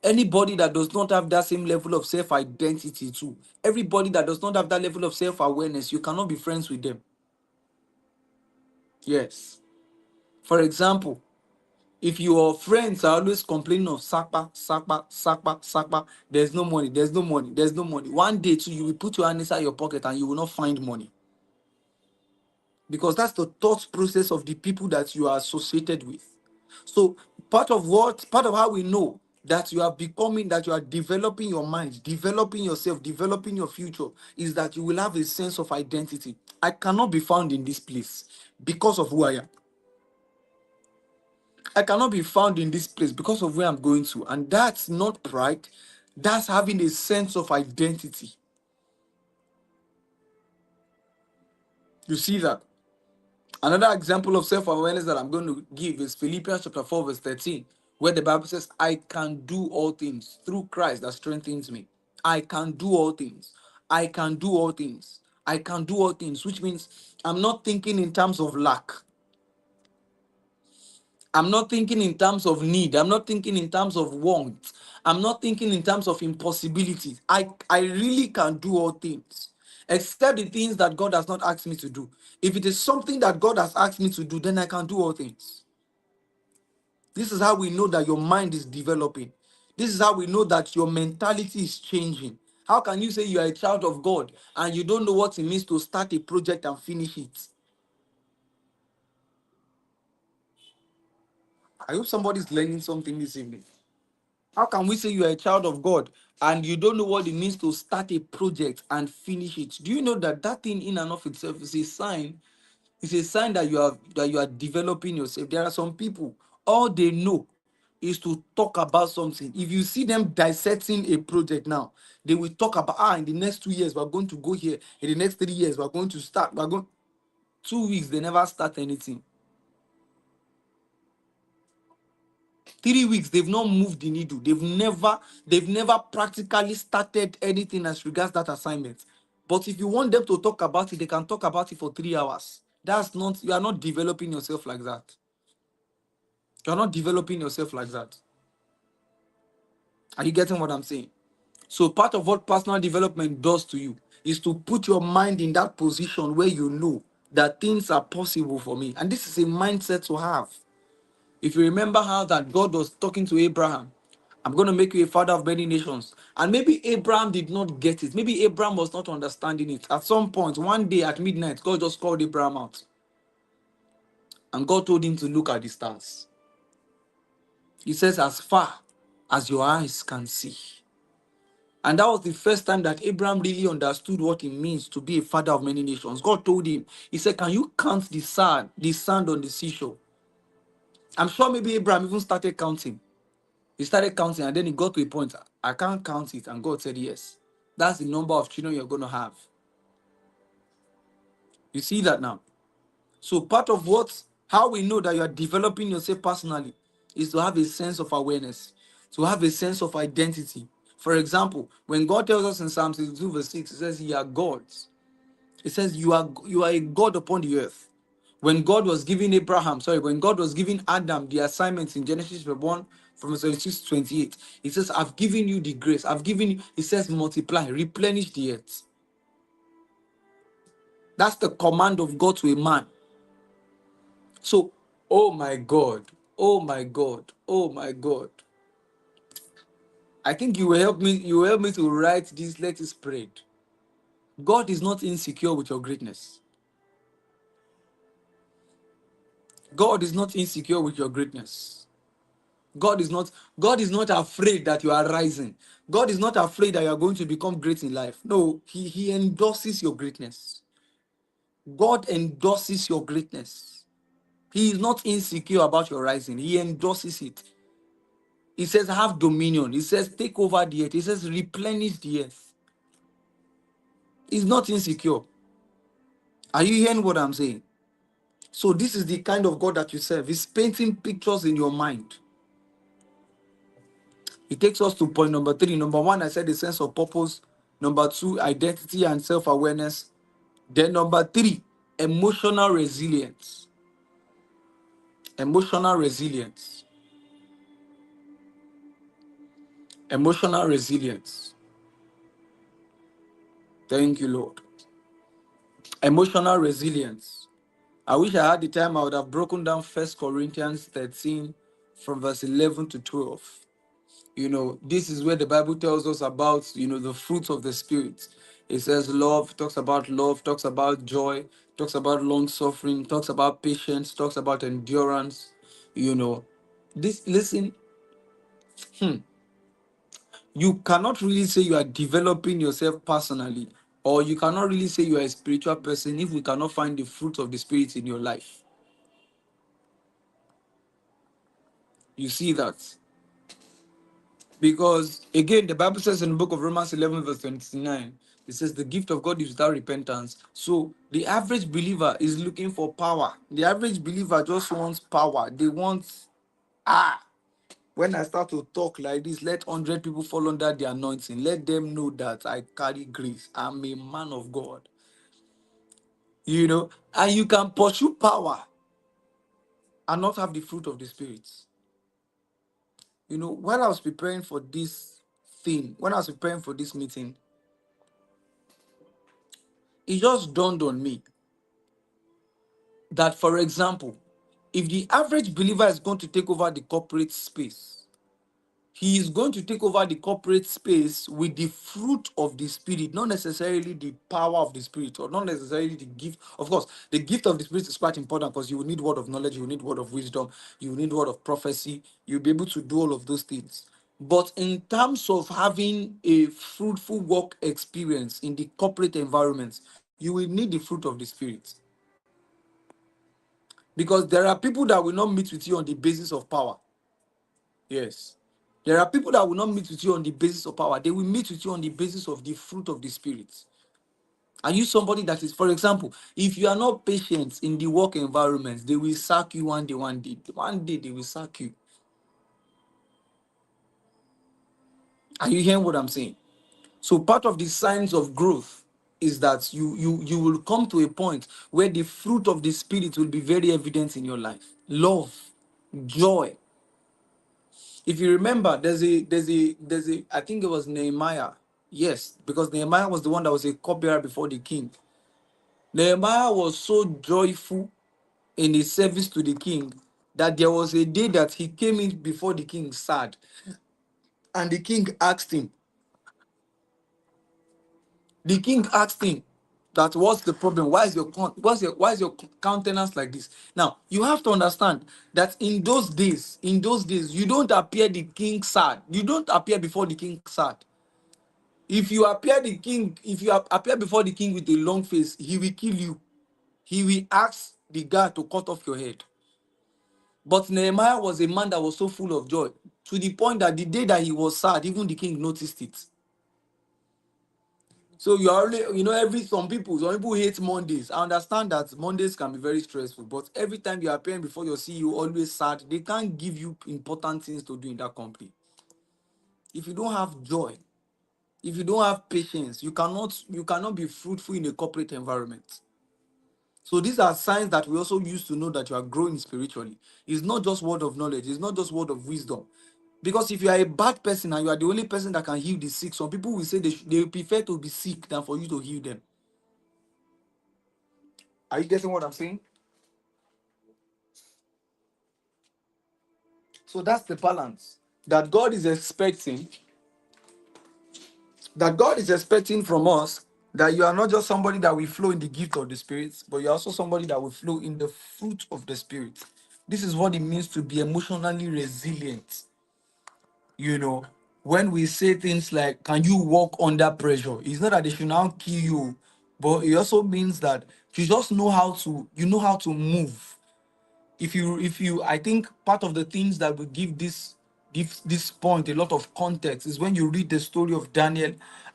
Anybody that does not have that same level of self-identity too, everybody that does not have that level of self-awareness, you cannot be friends with them. Yes. For example, if your friends are always complaining of sapa, sapa, sapa, sapa, there's no money, there's no money, there's no money. One day too, you will put your hand inside your pocket and you will not find money. Because that's the thought process of the people that you are associated with. So part of how we know that you are becoming, that you are developing your mind, developing yourself, developing your future, is that you will have a sense of identity. I cannot be found in this place because of who I am. I cannot be found in this place because of where I'm going to. And that's not pride. That's having a sense of identity. You see that? Another example of self-awareness that I'm going to give is Philippians chapter 4, verse 13, where the Bible says, "I can do all things through Christ that strengthens me." I can do all things. I can do all things. I can do all things, which means I'm not thinking in terms of lack. I'm not thinking in terms of need. I'm not thinking in terms of want. I'm not thinking in terms of impossibilities. I really can do all things, except the things that God has not asked me to do. If it is something that God has asked me to do, then I can do all things. This is how we know that your mind is developing. This is how we know that your mentality is changing. How can you say you are a child of God and you don't know what it means to start a project and finish it? I hope somebody's learning something this evening. How can we say you are a child of God and you don't know what it means to start a project and finish it? Do you know that that thing in and of itself is a sign? It's a sign that you are developing yourself. There are some people, all they know is to talk about something. If you see them dissecting a project now, they will talk about in the next 2 years we're going to go here. In the next 3 years we're going to start. We're going 2 weeks they never start anything. 3 weeks they've not moved the needle. They've never practically started anything as regards that assignment. But if you want them to talk about it, they can talk about it for 3 hours. That's not You are not developing yourself like that. You're not developing yourself like that. Are you getting what I'm saying? So part of what personal development does to you is to put your mind in that position where you know that things are possible for me. And this is a mindset to have. If you remember how that God was talking to Abraham, I'm going to make you a father of many nations. And maybe Abraham did not get it. Maybe Abraham was not understanding it. At some point, one day at midnight, God just called Abraham out. And God told him to look at the stars. He says, as far as your eyes can see. And that was the first time that Abraham really understood what it means to be a father of many nations. God told him, he said, can you count the sand on the seashore? I'm sure maybe Abraham even started counting. He started counting and then he got to a point, I can't count it. And God said, yes, that's the number of children you're going to have. You see that now? So part of how we know that you are developing yourself personally is to have a sense of awareness, to have a sense of identity. For example, when God tells us in Psalm 62 verse 6, it says, ye are gods. It says, you are a God upon the earth. When God was giving Adam the assignments in Genesis 1 from verse 26 to 28, he says, I've given you the grace. I've given you, he says, multiply, replenish the earth. That's the command of God to a man. So, oh my God, oh my God, oh my God. I think you will help me to write this, let it spread. God is not insecure with your greatness. God is not insecure with your greatness. God is not afraid that you are rising. God is not afraid that you are going to become great in life. No, he endorses your greatness. God endorses your greatness. He is not insecure about your rising. He endorses it. He says, have dominion. He says, take over the earth. He says, replenish the earth. He's not insecure. Are you hearing what I'm saying? So this is the kind of God that you serve. He's painting pictures in your mind. It takes us to point number 3. Number 1, I said the sense of purpose. Number 2, identity and self-awareness. Then number 3, emotional resilience. Emotional resilience. Emotional resilience. Thank you, Lord. Emotional resilience. I wish I had the time. I would have broken down 1 Corinthians 13 from verse 11 to 12. This is where the Bible tells us about, the fruits of the Spirit. It says love, talks about joy, talks about long suffering, talks about patience, talks about endurance. Listen, you cannot really say you are developing yourself personally, or you cannot really say you are a spiritual person if we cannot find the fruit of the Spirit in your life. You see that? Because again, the Bible says in the book of Romans 11, verse 29, it says the gift of God is without repentance. So the average believer is looking for power. The average believer just wants power. They want, when I start to talk like this, let 100 people fall under the anointing. Let them know that I carry grace. I'm a man of God. And you can pursue power and not have the fruit of the Spirit. When I was preparing for this when I was preparing for this meeting, it just dawned on me that, for example, if the average believer is going to take over the corporate space, he is going to take over the corporate space with the fruit of the Spirit, not necessarily the power of the Spirit, or not necessarily the gift. Of course, the gift of the Spirit is quite important because you will need word of knowledge, you will need word of wisdom, you will need word of prophecy. You'll be able to do all of those things. But in terms of having a fruitful work experience in the corporate environment, you will need the fruit of the Spirit. Because there are people that will not meet with you on the basis of power. Yes. There are people that will not meet with you on the basis of power. They will meet with you on the basis of the fruit of the Spirit. Are you somebody that is, for example, if you are not patient in the work environment, they will sack you one day. One day they will sack you. Are you hearing what I'm saying? So part of the signs of growth is that you will come to a point where the fruit of the Spirit will be very evident in your life. Love, joy. If you remember, there's a I think it was Nehemiah. Yes, because Nehemiah was the one that was a cupbearer before the king. Nehemiah was so joyful in his service to the king that there was a day that he came in before the king sad. And the king asked him that what's the problem? Why is your countenance like this? Now you have to understand that in those days, you don't appear the king sad. You don't appear before the king sad. If you appear before the king with a long face, he will kill you. He will ask the guard to cut off your head. But Nehemiah was a man that was so full of joy to the point that the day that he was sad, even the king noticed it. So you are only, some people hate Mondays. I understand that Mondays can be very stressful, but every time you are appearing before your CEO always sad, they can't give you important things to do in that company. If you don't have joy, if you don't have patience, you cannot be fruitful in a corporate environment. So these are signs that we also use to know that you are growing spiritually. It's not just word of knowledge, it's not just word of wisdom. Because if you are a bad person and you are the only person that can heal the sick, some people will say they prefer to be sick than for you to heal them. Are you getting what I'm saying? So that's the balance that God is expecting, from us, that you are not just somebody that will flow in the gift of the Spirit, but you're also somebody that will flow in the fruit of the Spirit. This is what it means to be emotionally resilient. You know, when we say things like, can you walk under pressure? It's not that they should now kill you, but it also means that you know how to move. If you I think part of the things that will give this point a lot of context is when you read the story of Daniel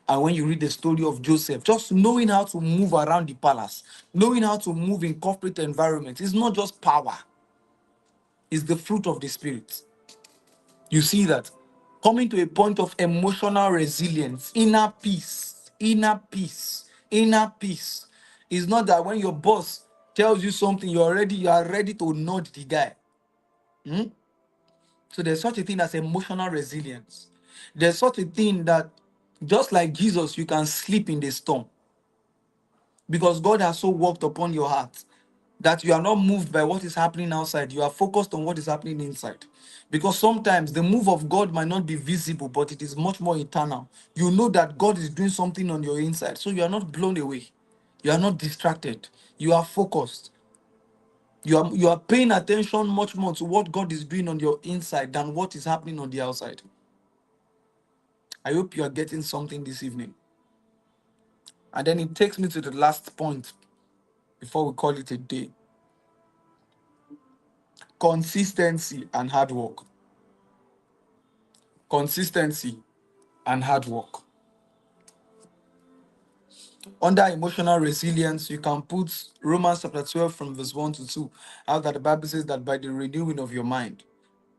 and when you read the story of Joseph. Just knowing how to move around the palace, knowing how to move in corporate environments, it's not just power, it's the fruit of the Spirit. You see that coming to a point of emotional resilience, inner peace is not that when your boss tells you something, you are ready to nod the guy. Hmm? So there's such a thing as emotional resilience. There's such a thing that just like Jesus, you can sleep in the storm because God has so worked upon your heart that you are not moved by what is happening outside. You are focused on what is happening inside. Because sometimes the move of God might not be visible, but it is much more eternal. You know that God is doing something on your inside. So you are not blown away. You are not distracted. You are focused. You are paying attention much more to what God is doing on your inside than what is happening on the outside. I hope you are getting something this evening. And then it takes me to the last point before we call it a day. Consistency and hard work. Consistency and hard work. Under emotional resilience, you can put Romans chapter 12 from verse 1 to 2, out that the Bible says that by the renewing of your mind.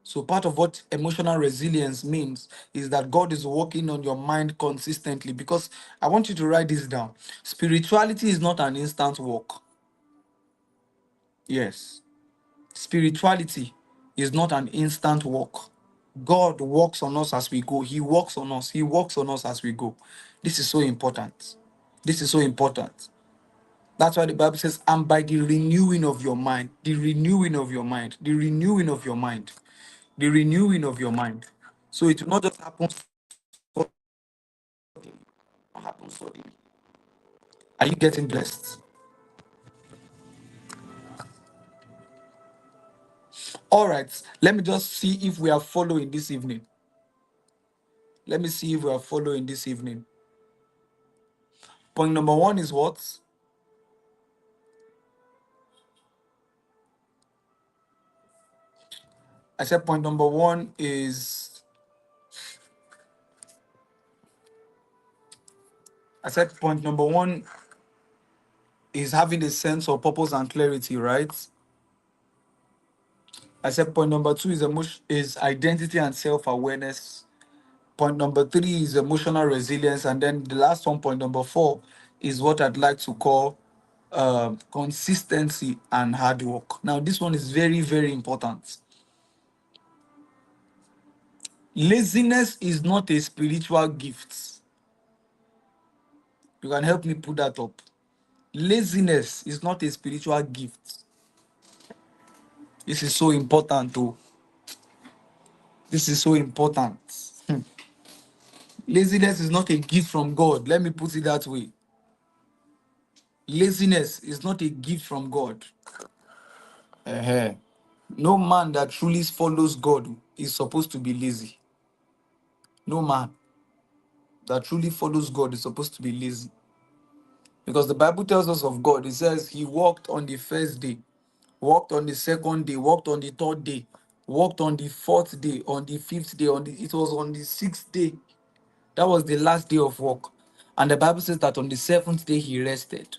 So part of what emotional resilience means is that God is working on your mind consistently. Because I want you to write this down. Spirituality is not an instant walk. Yes. Spirituality is not an instant walk. God works on us as we go. He works on us. He works on us as we go. This is so important. This is so important. That's why the Bible says, and by the renewing of your mind, the renewing of your mind, the renewing of your mind, the renewing of your mind. So it will not just happen suddenly, not happen suddenly. Are you getting blessed? All right. Let me just see if we are following this evening. Let me see if we are following this evening. Point number one is what? I said point number one is I said point number one is having a sense of purpose and clarity, right? I said point number two is is identity and self-awareness. Point number three is emotional resilience, and then the last one, point number four, is what I'd like to call consistency and hard work. Now, this one is very, very important. Laziness is not a spiritual gift. You can help me put that up. Laziness is not a spiritual gift. This is so important, too. This is so important. Laziness is not a gift from God. Let me put it that way. Laziness is not a gift from God. uh No man that truly follows God is supposed to be lazy. No man that truly follows God is supposed to be lazy. Because the Bible tells us of God, it says he walked on the first day, walked on the second day, walked on the third day, walked on the fourth day, on the fifth day, it was on the sixth day. That was the last day of work. And the Bible says that on the seventh day he rested.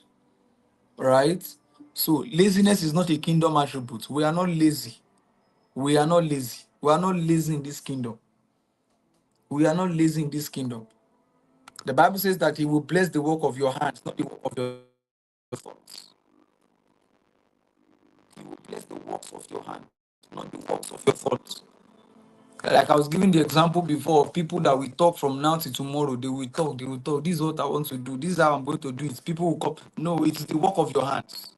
Right? So laziness is not a kingdom attribute. We are not lazy. We are not lazy. We are not lazy in this kingdom. We are not lazy in this kingdom. The Bible says that he will bless the work of your hands, not the work of your thoughts. He will bless the works of your hand, not the works of your thoughts. Like I was giving the example before of people that we talk from now to tomorrow. They will talk. This is what I want to do. This is how I'm going to do it. People will come. No, it is the work of your hands.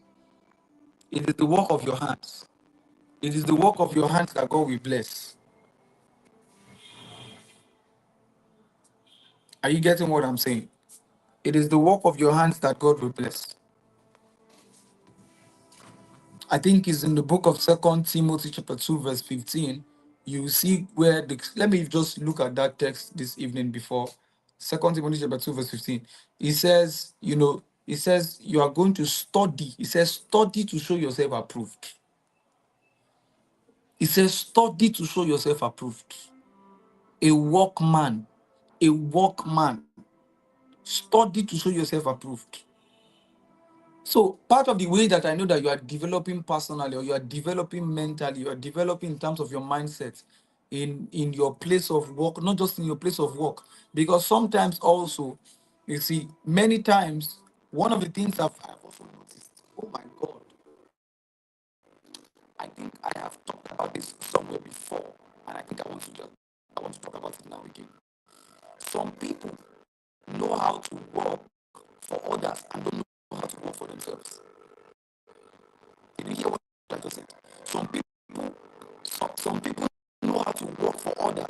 It is the work of your hands. It is the work of your hands that God will bless. Are you getting what I'm saying? It is the work of your hands that God will bless. I think it's in the book of Second Timothy chapter 2, verse 15. You see where let me just look at that text this evening before. Second Timothy chapter 2, verse 15. He says, it says you are going to study. It says, study to show yourself approved. It says, study to show yourself approved. A workman, a workman. Study to show yourself approved. So part of the way that I know that you are developing personally, or you are developing mentally, you are developing in terms of your mindset in your place of work, not just in your place of work, because sometimes also, you see, many times one of the things I've also noticed. Oh my God, I think I have talked about this somewhere before, and I want to talk about it now again. Some people know how to work for others and don't know how to work for themselves. Did you hear what I just said? Some people, some people know how to work for others,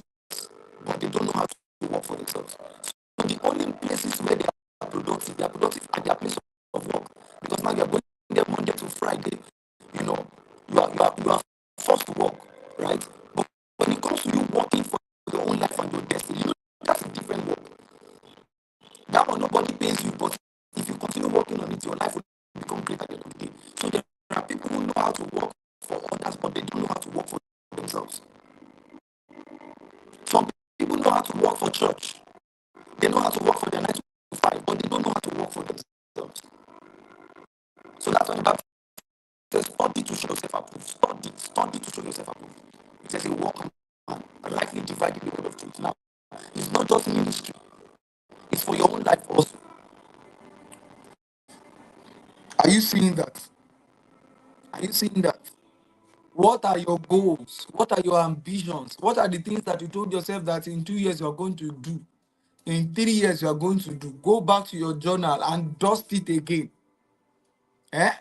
but they don't know how to work for themselves. So the only places where they are productive at their place of work. Because now you are going there Monday to Friday, you know, you are forced to work, right? But when it comes to you working for your own life and your destiny, that's a different work. That one nobody pays you, but if you continue working on it, your life will become great at the end of the day. So there are people who know how to work for others, but they don't know how to work for themselves. Some people know how to work for church. They know how to work for their 9 to 5, but they don't know how to work for themselves. So that's why the Bible says, study to show yourself approved. Study to show yourself approved. It says, a work man, rightly dividing the word of truth. Now, it's not just ministry, it's for your own life also. Are you seeing that? Are you seeing that? What are your goals? What are your ambitions? What are the things that you told yourself that in 2 years you are going to do? In 3 years you are going to do? Go back to your journal and dust it again. Eh?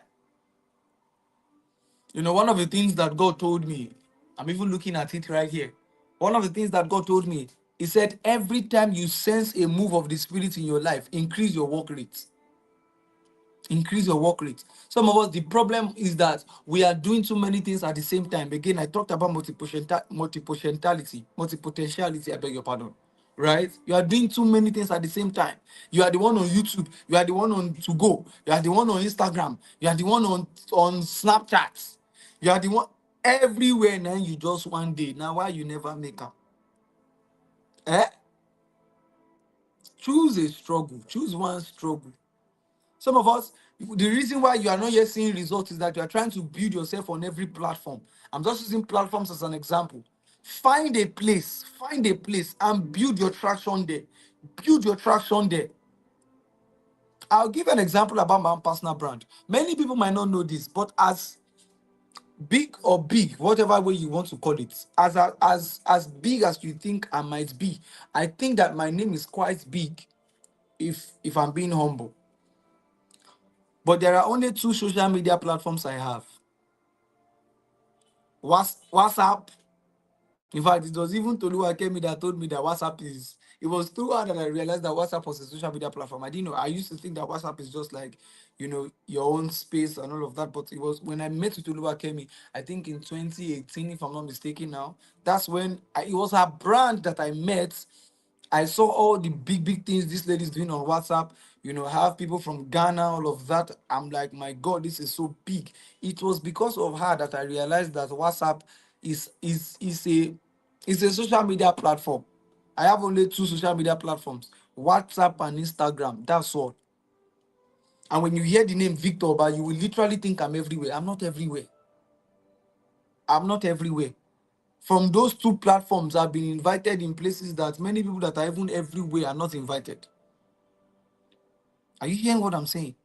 One of the things that God told me, I'm even looking at it right here. One of the things that God told me, He said, every time you sense a move of the Spirit in your life, increase your work rate. Increase your work rate. Some of us, the problem is that we are doing too many things at the same time. Again, I talked about multipotentiality, I beg your pardon. Right? You are doing too many things at the same time. You are the one on YouTube, you are the one on To Go, you are the one on Instagram, you are the one on Snapchat, you are the one everywhere. Now you just one day. Now why you never make up? Eh? Choose a struggle, choose one struggle. Some of us, the reason why you are not yet seeing results is that you are trying to build yourself on every platform. I'm just using platforms as an example. Find a place and build your traction there. Build your traction there. I'll give an example about my own personal brand. Many people might not know this, but as big, whatever way you want to call it, as big as you think I might be, I think that my name is quite big if I'm being humble. But there are only two social media platforms I have. WhatsApp In fact, it was even Tolu Akemi that told me that WhatsApp is. It was through her that I realized that WhatsApp was a social media platform. I didn't know. I used to think that WhatsApp is just like, your own space and all of that. But it was when I met with Tolu Akemi, I think in 2018, if I'm not mistaken now, that's when it was her brand that I met. I saw all the big, big things this lady's doing on WhatsApp. Have people from Ghana, all of that. I'm like, my God, this is so big. It was because of her that I realized that WhatsApp is a social media platform. I have only two social media platforms: WhatsApp and Instagram. That's all. And when you hear the name Victor, but you will literally think I'm everywhere. I'm not everywhere. I'm not everywhere. From those two platforms, I've been invited in places that many people that are even everywhere are not invited. Are you hearing what I'm saying?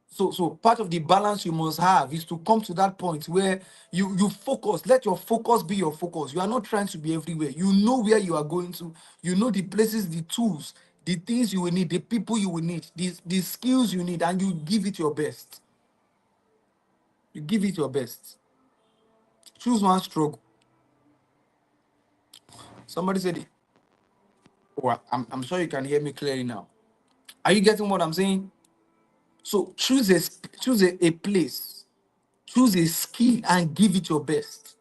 So part of the balance you must have is to come to that point where you focus. Let your focus be your focus. You are not trying to be everywhere. You know where you are going to. You know the places, the tools, the things you will need, the people you will need, the skills you need, and you give it your best. You give it your best. Choose one struggle. Somebody said it. Oh, I'm sure you can hear me clearly now. Are you getting what I'm saying? So choose a place, choose a skill, and give it your best.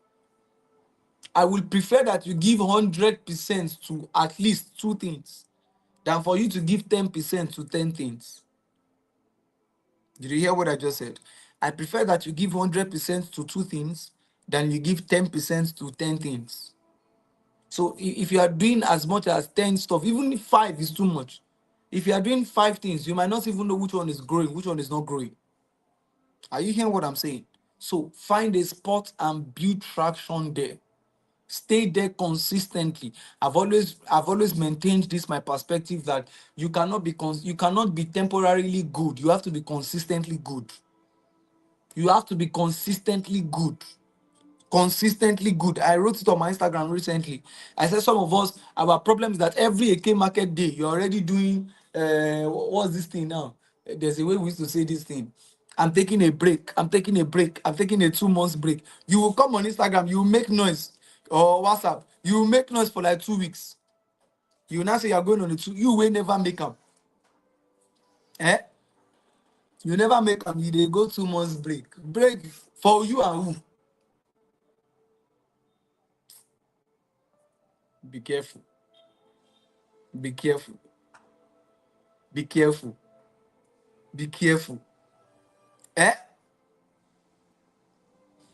I will prefer that you give 100% to at least two things than for you to give 10% to 10 things. Did you hear what I just said? I prefer that you give 100% to two things than you give 10% to 10 things. So if you are doing as much as 10 stuff, even if five is too much, if you are doing five things, you might not even know which one is growing, which one is not growing. Are you hearing what I'm saying? So find a spot and build traction there. Stay there consistently. I've always maintained this my perspective that you cannot be temporarily good. You have to be consistently good. You have to be consistently good. Consistently good. I wrote it on my Instagram recently. I said some of us, our problem is that every AK market day you're already doing what's this thing now? There's a way we used to say this thing. I'm taking a break. I'm taking a break. I'm taking a 2 months break. You will come on Instagram, you will make noise, or WhatsApp, you will make noise for like 2 weeks. You will now say you're going on you will never make them. Eh? You never make them. You they go 2 months break. Break for you and who? Be careful. Be careful. Be careful. Be careful. Eh?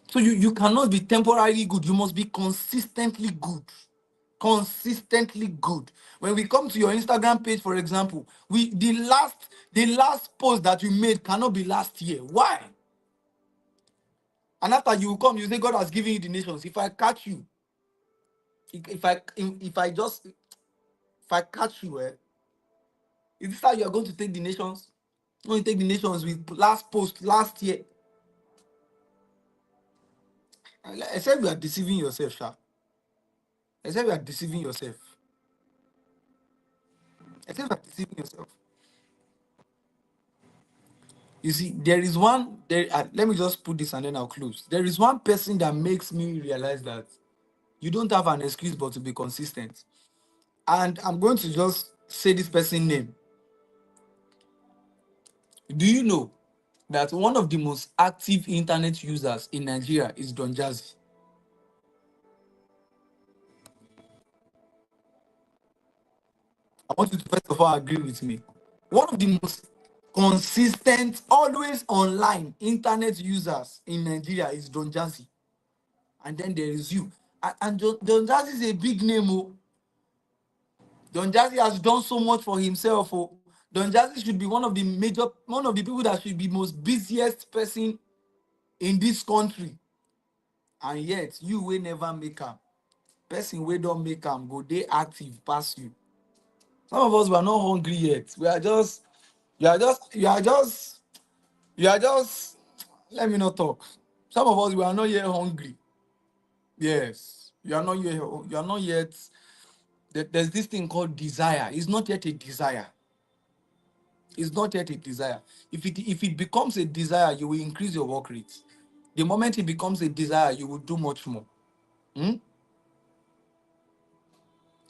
So you cannot be temporarily good. You must be consistently good. Consistently good. When we come to your Instagram page, for example, the last post that you made cannot be last year. Why? And after you come, you say God has given you the nations. If I catch you, if I catch you, is this how you are going to take the nations? You're going to take the nations with last post last year. Except you are deceiving yourself, Sha. Except you are deceiving yourself. Except you are deceiving yourself. You see, there is one there. Let me just put this and then I'll close. There is one person that makes me realize that you don't have an excuse but to be consistent. And I'm going to just say this person's name. Do you know that one of the most active internet users in Nigeria is Don Jazzy? I want you to first of all agree with me. One of the most consistent, always online internet users in Nigeria is Don Jazzy. And then there is you. And Don Jazzy is a big name. Oh. Don Jazzy has done so much for himself. Oh. Don Jazzy should be one of the people that should be most busiest person in this country. And yet, you will never make am. Person we don't make am go dey active pass you. Some of us were not hungry yet. We are just, you are just, let me not talk. Some of us we are not yet hungry. Yes. You are not yet. There's this thing called desire. It's not yet a desire. It's not yet a desire. If it becomes a desire, you will increase your work rate. The moment it becomes a desire, you will do much more. Hmm?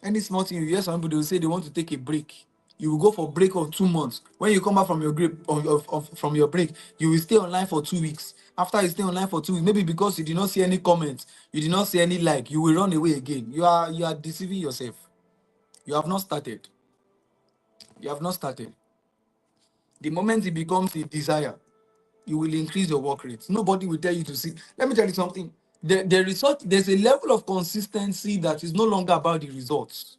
Any small thing, you hear some people, they will say they want to take a break. You will go for break of 2 months. When you come back from your break, from your break, you will stay online for 2 weeks. After you stay online for 2 weeks, maybe because you did not see any comments, you did not see any like, you will run away again. You are deceiving yourself. You have not started. You have not started. The moment it becomes a desire, you will increase your work rate. Nobody will tell you to see. Let me tell you something. The result, there's a level of consistency that is no longer about the results.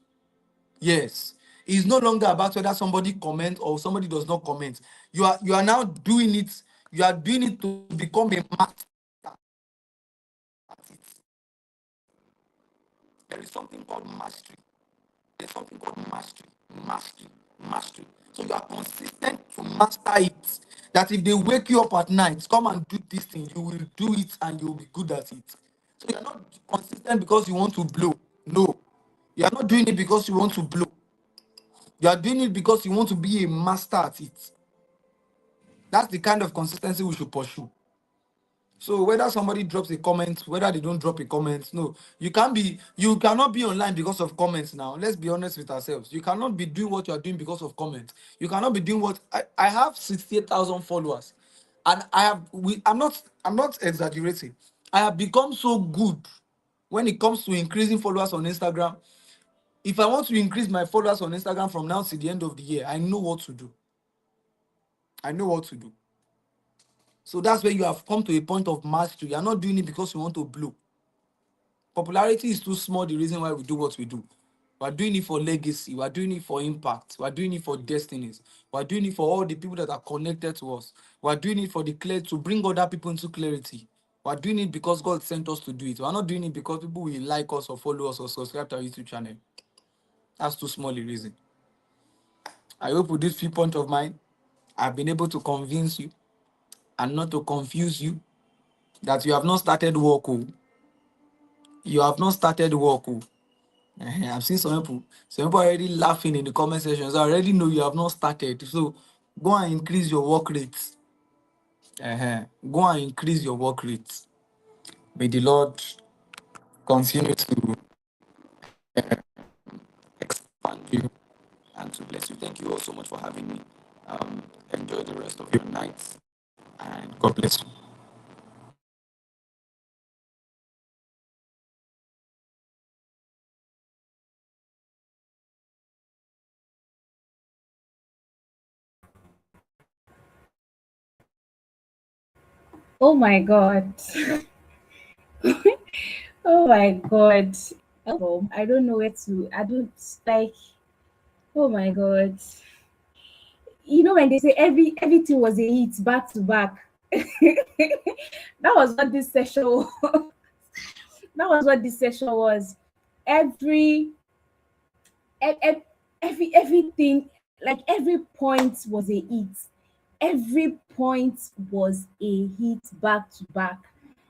Yes. It's no longer about whether somebody comments or somebody does not comment. You are now doing it, you are doing it to become a master at it. There is something called mastery. There's something called mastery. Mastery. Mastery. So you are consistent to master it. That if they wake you up at night, come and do this thing, you will do it and you will be good at it. So you're not consistent because you want to blow. No. You are not doing it because you want to blow. You are doing it because you want to be a master at it. That's the kind of consistency we should pursue. So whether somebody drops a comment, whether they don't drop a comment, no, you cannot be online because of comments now. Let's be honest with ourselves. You cannot be doing what you are doing because of comments. You cannot be doing what I have 68,000 followers. And I'm not exaggerating. I have become so good when it comes to increasing followers on Instagram. If I want to increase my followers on Instagram from now to the end of the year, I know what to do. I know what to do. So that's where you have come to a point of mastery. You're not doing it because you want to blow. Popularity is too small, the reason why we do what we do. We're doing it for legacy. We're doing it for impact. We're doing it for destinies. We're doing it for all the people that are connected to us. We're doing it for the clear to bring other people into clarity. We're doing it because God sent us to do it. We're not doing it because people will like us or follow us or subscribe to our YouTube channel. That's too small a reason. I hope with this viewpoint of mine, I've been able to convince you and not to confuse you that you have not started work. Oh. You have not started work. Oh. I've seen some people already laughing in the comment section. So I already know you have not started. So go and increase your work rates. Go and increase your work rates. May the Lord continue to expand you and to bless you. Thank you all so much for having me. Enjoy the rest of your nights and God bless you. Oh my God. Oh my God. Oh, I don't know where to. I don't like. Oh my God. You know when they say everything was a hit back to back. That was what this session was. That was what this session was. Every everything, like every point was a hit. Every point was a hit back to back.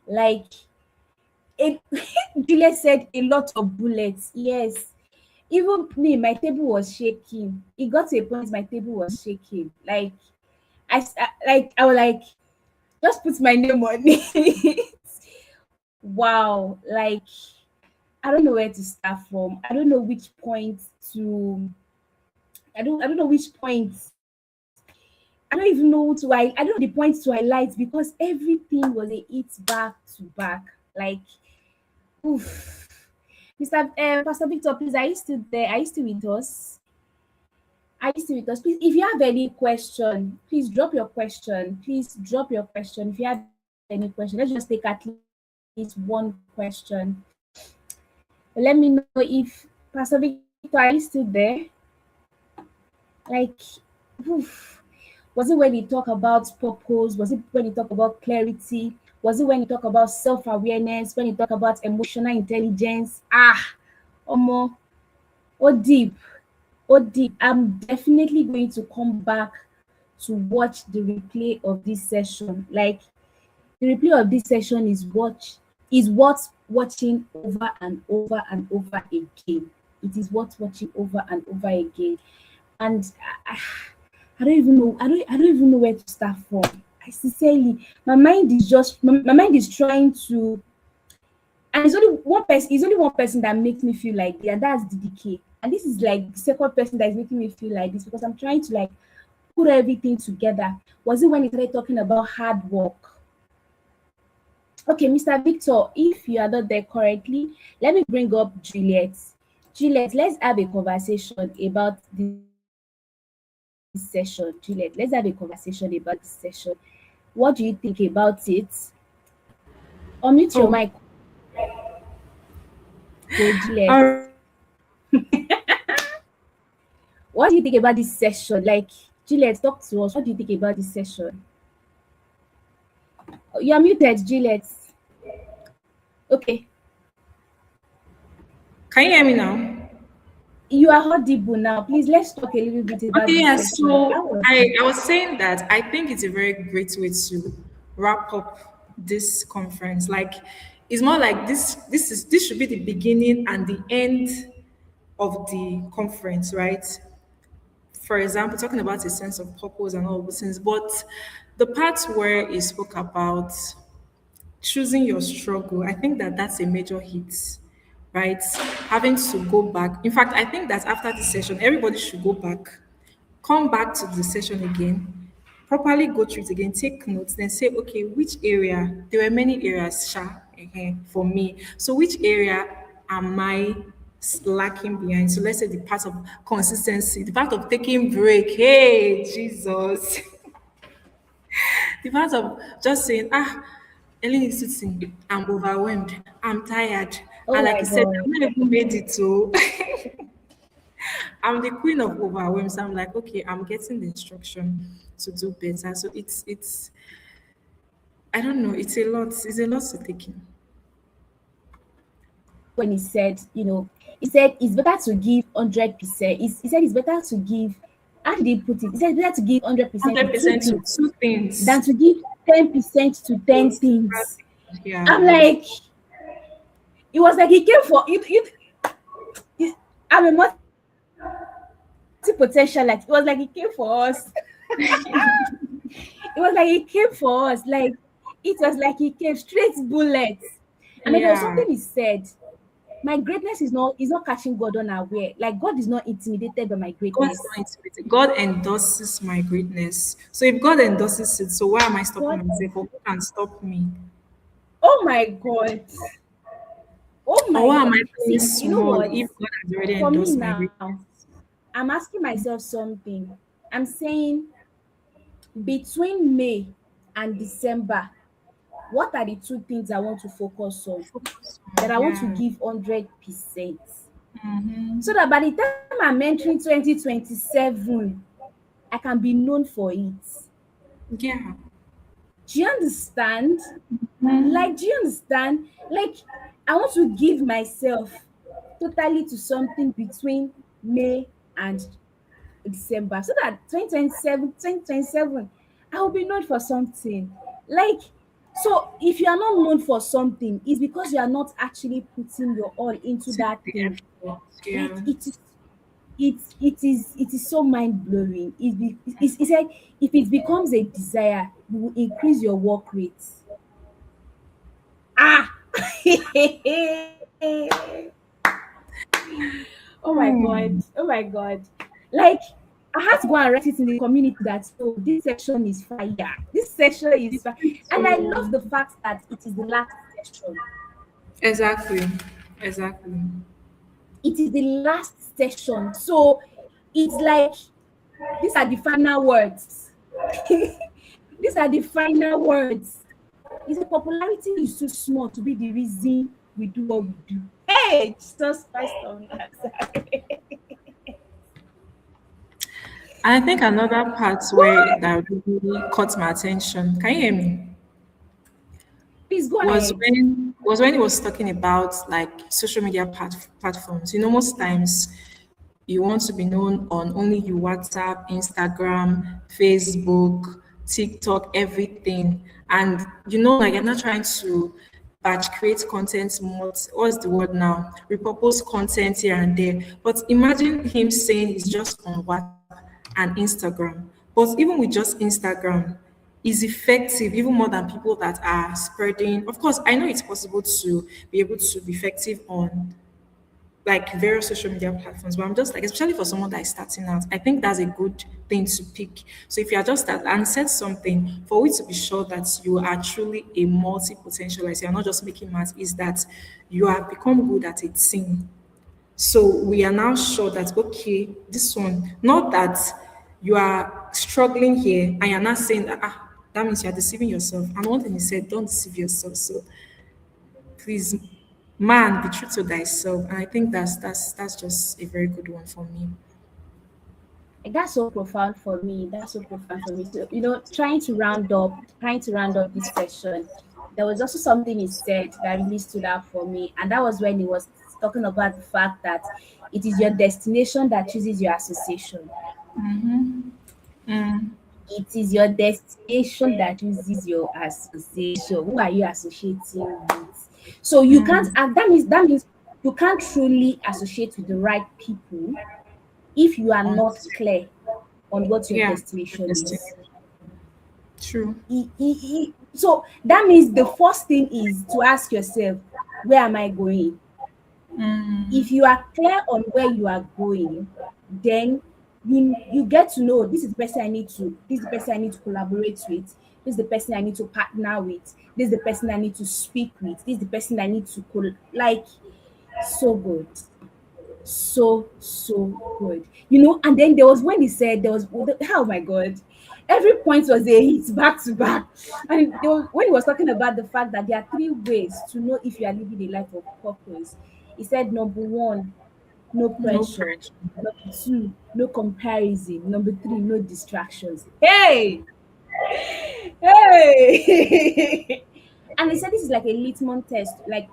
Like it Juliet said, a lot of bullets. Yes. Even me, my table was shaking. It got to a point my table was shaking. Like I was like, just put my name on it. Wow. Like I don't know where to start from. I don't know which point to I don't know which point. I don't even know I don't know the points to highlight because everything was a hit back to back. Like oof. Mr. Pastor Victor, please, are you still there? Are you still with us? Are you still with us? Please, if you have any question, please drop your question. Please drop your question. If you have any question, let's just take at least one question. Let me know if Pastor Victor, are you still there? Like, oof. Was it when you talk about purpose? Was it when you talk about clarity? Was it when you talk about self-awareness? When you talk about emotional intelligence? Omo, oh deep. Oh, deep. I'm definitely going to come back to watch the replay of this session. Like the replay of this session is worth watching over and over and over again. It is worth watching over and over again. And I don't even know. I don't even know where to start from. I sincerely, my mind is trying to, and it's only one person. It's only one person that makes me feel like that. And that's DDK. And this is like the second person that is making me feel like this because I'm trying to like put everything together. Was it when he started talking about hard work? Okay, Mr. Victor, if you are not there currently, let me bring up Juliet. Juliet, let's have a conversation about this session. Juliet, let's have a conversation about this session. What do you think about it? Unmute your Oh, mic. Okay, Juliet. all What do you think about this session? Like, Juliet, talk to us. What do you think about this session? You're muted, Juliet. Okay. can you hear me now? You are audible now. Please let's talk a little bit about Okay, this yeah. session. So How was I was saying that I think it's a very great way to wrap up this conference. Like, it's more like this should be the beginning and the end of the conference, right? For example, talking about a sense of purpose and all those things. But the part where he spoke about choosing your struggle, I think that that's a major hit, right? Having to go back. In fact, I think that after this session, everybody should go back, come back to the session again, properly go through it again, take notes, then say, okay, which area? There were many areas, for me. So which area am I lacking behind? So let's say the part of consistency, the part of taking break. Hey, Jesus. The part of just saying, Ellen is sitting, I'm overwhelmed, I'm tired. Oh And like my you said, god. I'm not even made it to. I'm the queen of overwhelm. So I'm like, okay, I'm getting the instruction to do better. So it's I don't know, it's a lot to take in. When he said, he said it's better to give 100%. He said it's better to give, how did he put it? He said it's better to give 100% to two 100% to things two things. than to give 10% to 10 Things. things. I'm Yeah. like, it was like he came for you. I'm a multi potential. Like it was like he came for us. It was like he came for us. Like it was like he came straight bullets. And then there was Yeah. something he said. My greatness is not catching God unaware. Like God is not intimidated by my God's greatness. not intimidated. God endorses my greatness. So if God endorses it, so why am I God, stopping myself? Or who can stop me? oh my God. Oh Or my why am God. I playing See, you know small what? if God has already For me endorsed my now, greatness? I'm asking myself something. I'm saying between May and December, what are the two things I want to focus on? Focus That on, I want to yeah. give 100%. So Mm-hmm. that by the time I'm entering 2027, I can be known for it. Yeah. Do you understand? Mm. Like, do you understand? Like, I want to give myself totally to something between May and December so that 2027, I will be known for something. Like, so if you are not known for something, it's because you are not actually putting your all into To that the thing. effort, Like, yeah. it is so mind blowing. It's like if it becomes a desire, you will increase your work rate. Ah, oh my god, Hmm. oh my god. Like I had to go and write it in the community that this section is fire. This section is fire. And I love So the fact that it is the last session. exactly, exactly. It is the last session. So it's like these are the final words. These are the final words. Is the popularity is too small to be the reason we do what we do. Hey, Jesus Christ on Nazareth. And I think another part where that really caught my attention. Can you hear me? Please go Was ahead. when he was talking about like social media platforms. You know, most times you want to be known on only your WhatsApp, Instagram, Facebook, TikTok, everything. And you know, like you're not trying to batch create content more. What's the word now? Repurpose content here and there. But imagine him saying he's just on WhatsApp and Instagram. But even with just Instagram, is effective even more than people that are spreading. Of course, I know it's possible to be able to be effective on like various social media platforms, but I'm just like, especially for someone that is starting out, I think that's a good thing to pick. So if you are just that and set something for it to be sure that you are truly a multi potentialist, you're not just making math, is that you have become good at a thing. So we are now sure that okay, this one, not that you are struggling here and you're not saying that that means you're deceiving yourself. And one thing he said, don't deceive yourself. So please, man, be true to thyself. And I think that's just a very good one for me. Like, that's so profound for me. That's so profound for me. So, trying to round up this session, there was also something he said that really stood out for me. And that was when he was talking about the fact that it is your destination that chooses your association. It is your destination that chooses your association. Who are you associating with? So you can't, and that means you can't truly associate with the right people if you are not clear on what your Yeah. destination is. True. So that means the first thing is to ask yourself, where am I going? If you are clear on where you are going, then you get to know this is the person I need to this is the person I need to collaborate with, this is the person I need to partner with, this is the person I need to speak with, this is the person I need to like, so good. So good. And then there was when he said there was, oh my god, every point was a hit back to back. And when he was talking about the fact that there are three ways to know if you are living a life of purpose, he said number one, no No pressure. pressure. Number two, no comparison. Number three, no distractions. Hey, hey. And he said this is like a litmus test. Like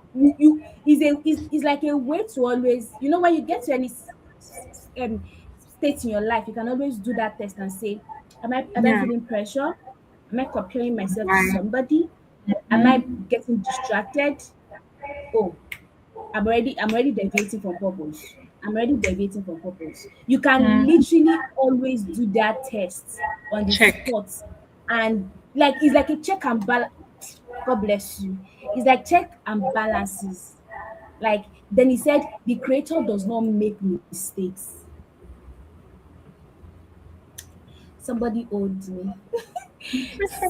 is like a way to always, when you get to any state in your life, you can always do that test and say, am I Yeah. feeling pressure? Am I comparing myself to Why? somebody? Am I getting distracted? Oh, I'm already deviating from purpose. I'm already deviating from purpose. You can literally always do that test on the Check. spot, and like it's like a check and balance. God bless you. It's like check and balances. Like then he said, the creator does not make mistakes. Somebody owed me.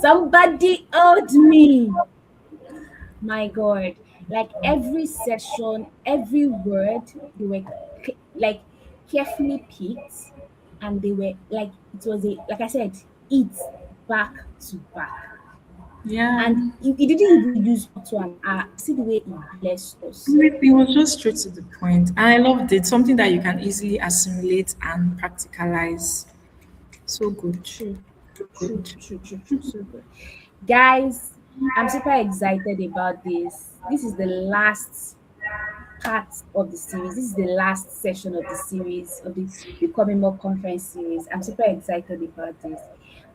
Somebody owed me. My God. Like every session, every word, they were like carefully picked, and they were like, it was like I said, it's back to back. Yeah. And he didn't even use up to an hour. See the way he blessed us. It was just straight to the point. And I loved it. Something that you can easily assimilate and practicalize. So good. True, So true, good. true, true, true. So good. Guys, I'm super excited about this. This is the last part of the series. This is the last session of the series, of the Becoming More Conference series. I'm super excited about this.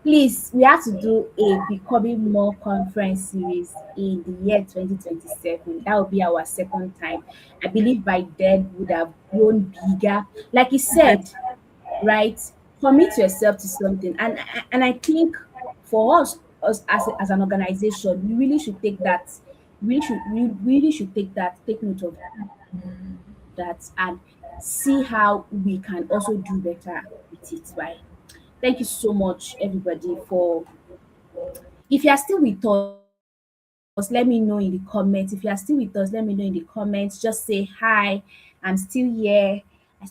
Please, we have to do a Becoming More Conference series in the year 2027. That will be our second time. I believe by then we would have grown bigger. Like you said, right? Commit yourself to something, and I think for us as an organization, we really should take that. We really should take note of that, and see how we can also do better with it. Right? Thank you so much, everybody, for if you are still with us, let me know in the comments. If you are still with us, let me know in the comments. Just say hi. I'm still here.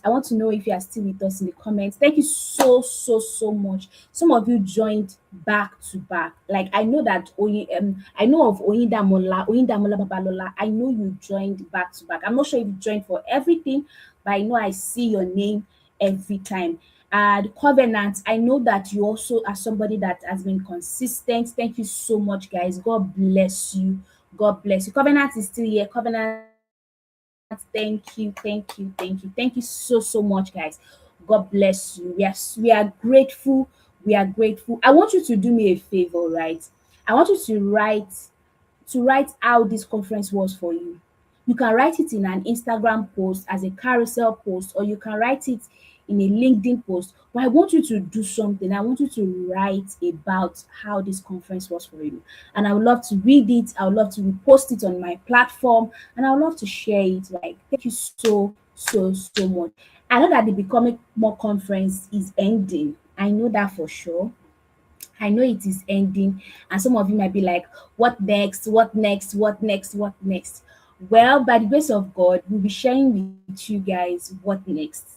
I want to know if you are still with us in the comments. Thank you so much. Some of you joined back to back. Like I know that I know of Oyindamola Babalola. I know you joined back to back. I'm not sure if you joined for everything, but I know I see your name every time. And Covenant, I know that you also are somebody that has been consistent. Thank you so much, guys. God bless you. God bless you. Covenant is still here. Covenant, thank you so much, guys. God bless you. We are grateful. We are grateful. I want you to do me a favor, right? I want you to write how this conference was for you. You can write it in an Instagram post as a carousel post, or you can write it in a LinkedIn post. But I want you to do something. I want you to write about how this conference was for you. And I would love to read it. I would love to repost it on my platform. And I would love to share it. Like, thank you so much. I know that the Becoming More conference is ending. I know that for sure. I know it is ending, and some of you might be like, what next? What next? What next? What next? Well, by the grace of God, we'll be sharing with you guys what next.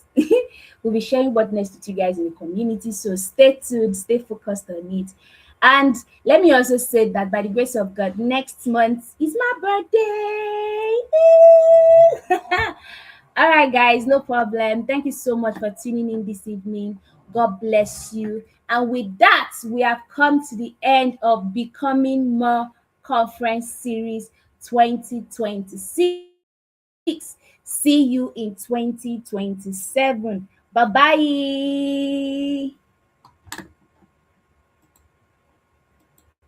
We'll be sharing what next with you guys in the community. So stay tuned, stay focused on it. And let me also say that by the grace of God, next month is my birthday. All right, guys, no problem. Thank you so much for tuning in this evening. God bless you. And with that, we have come to the end of Becoming More Conference Series 2026. See you in 2027. Bye bye.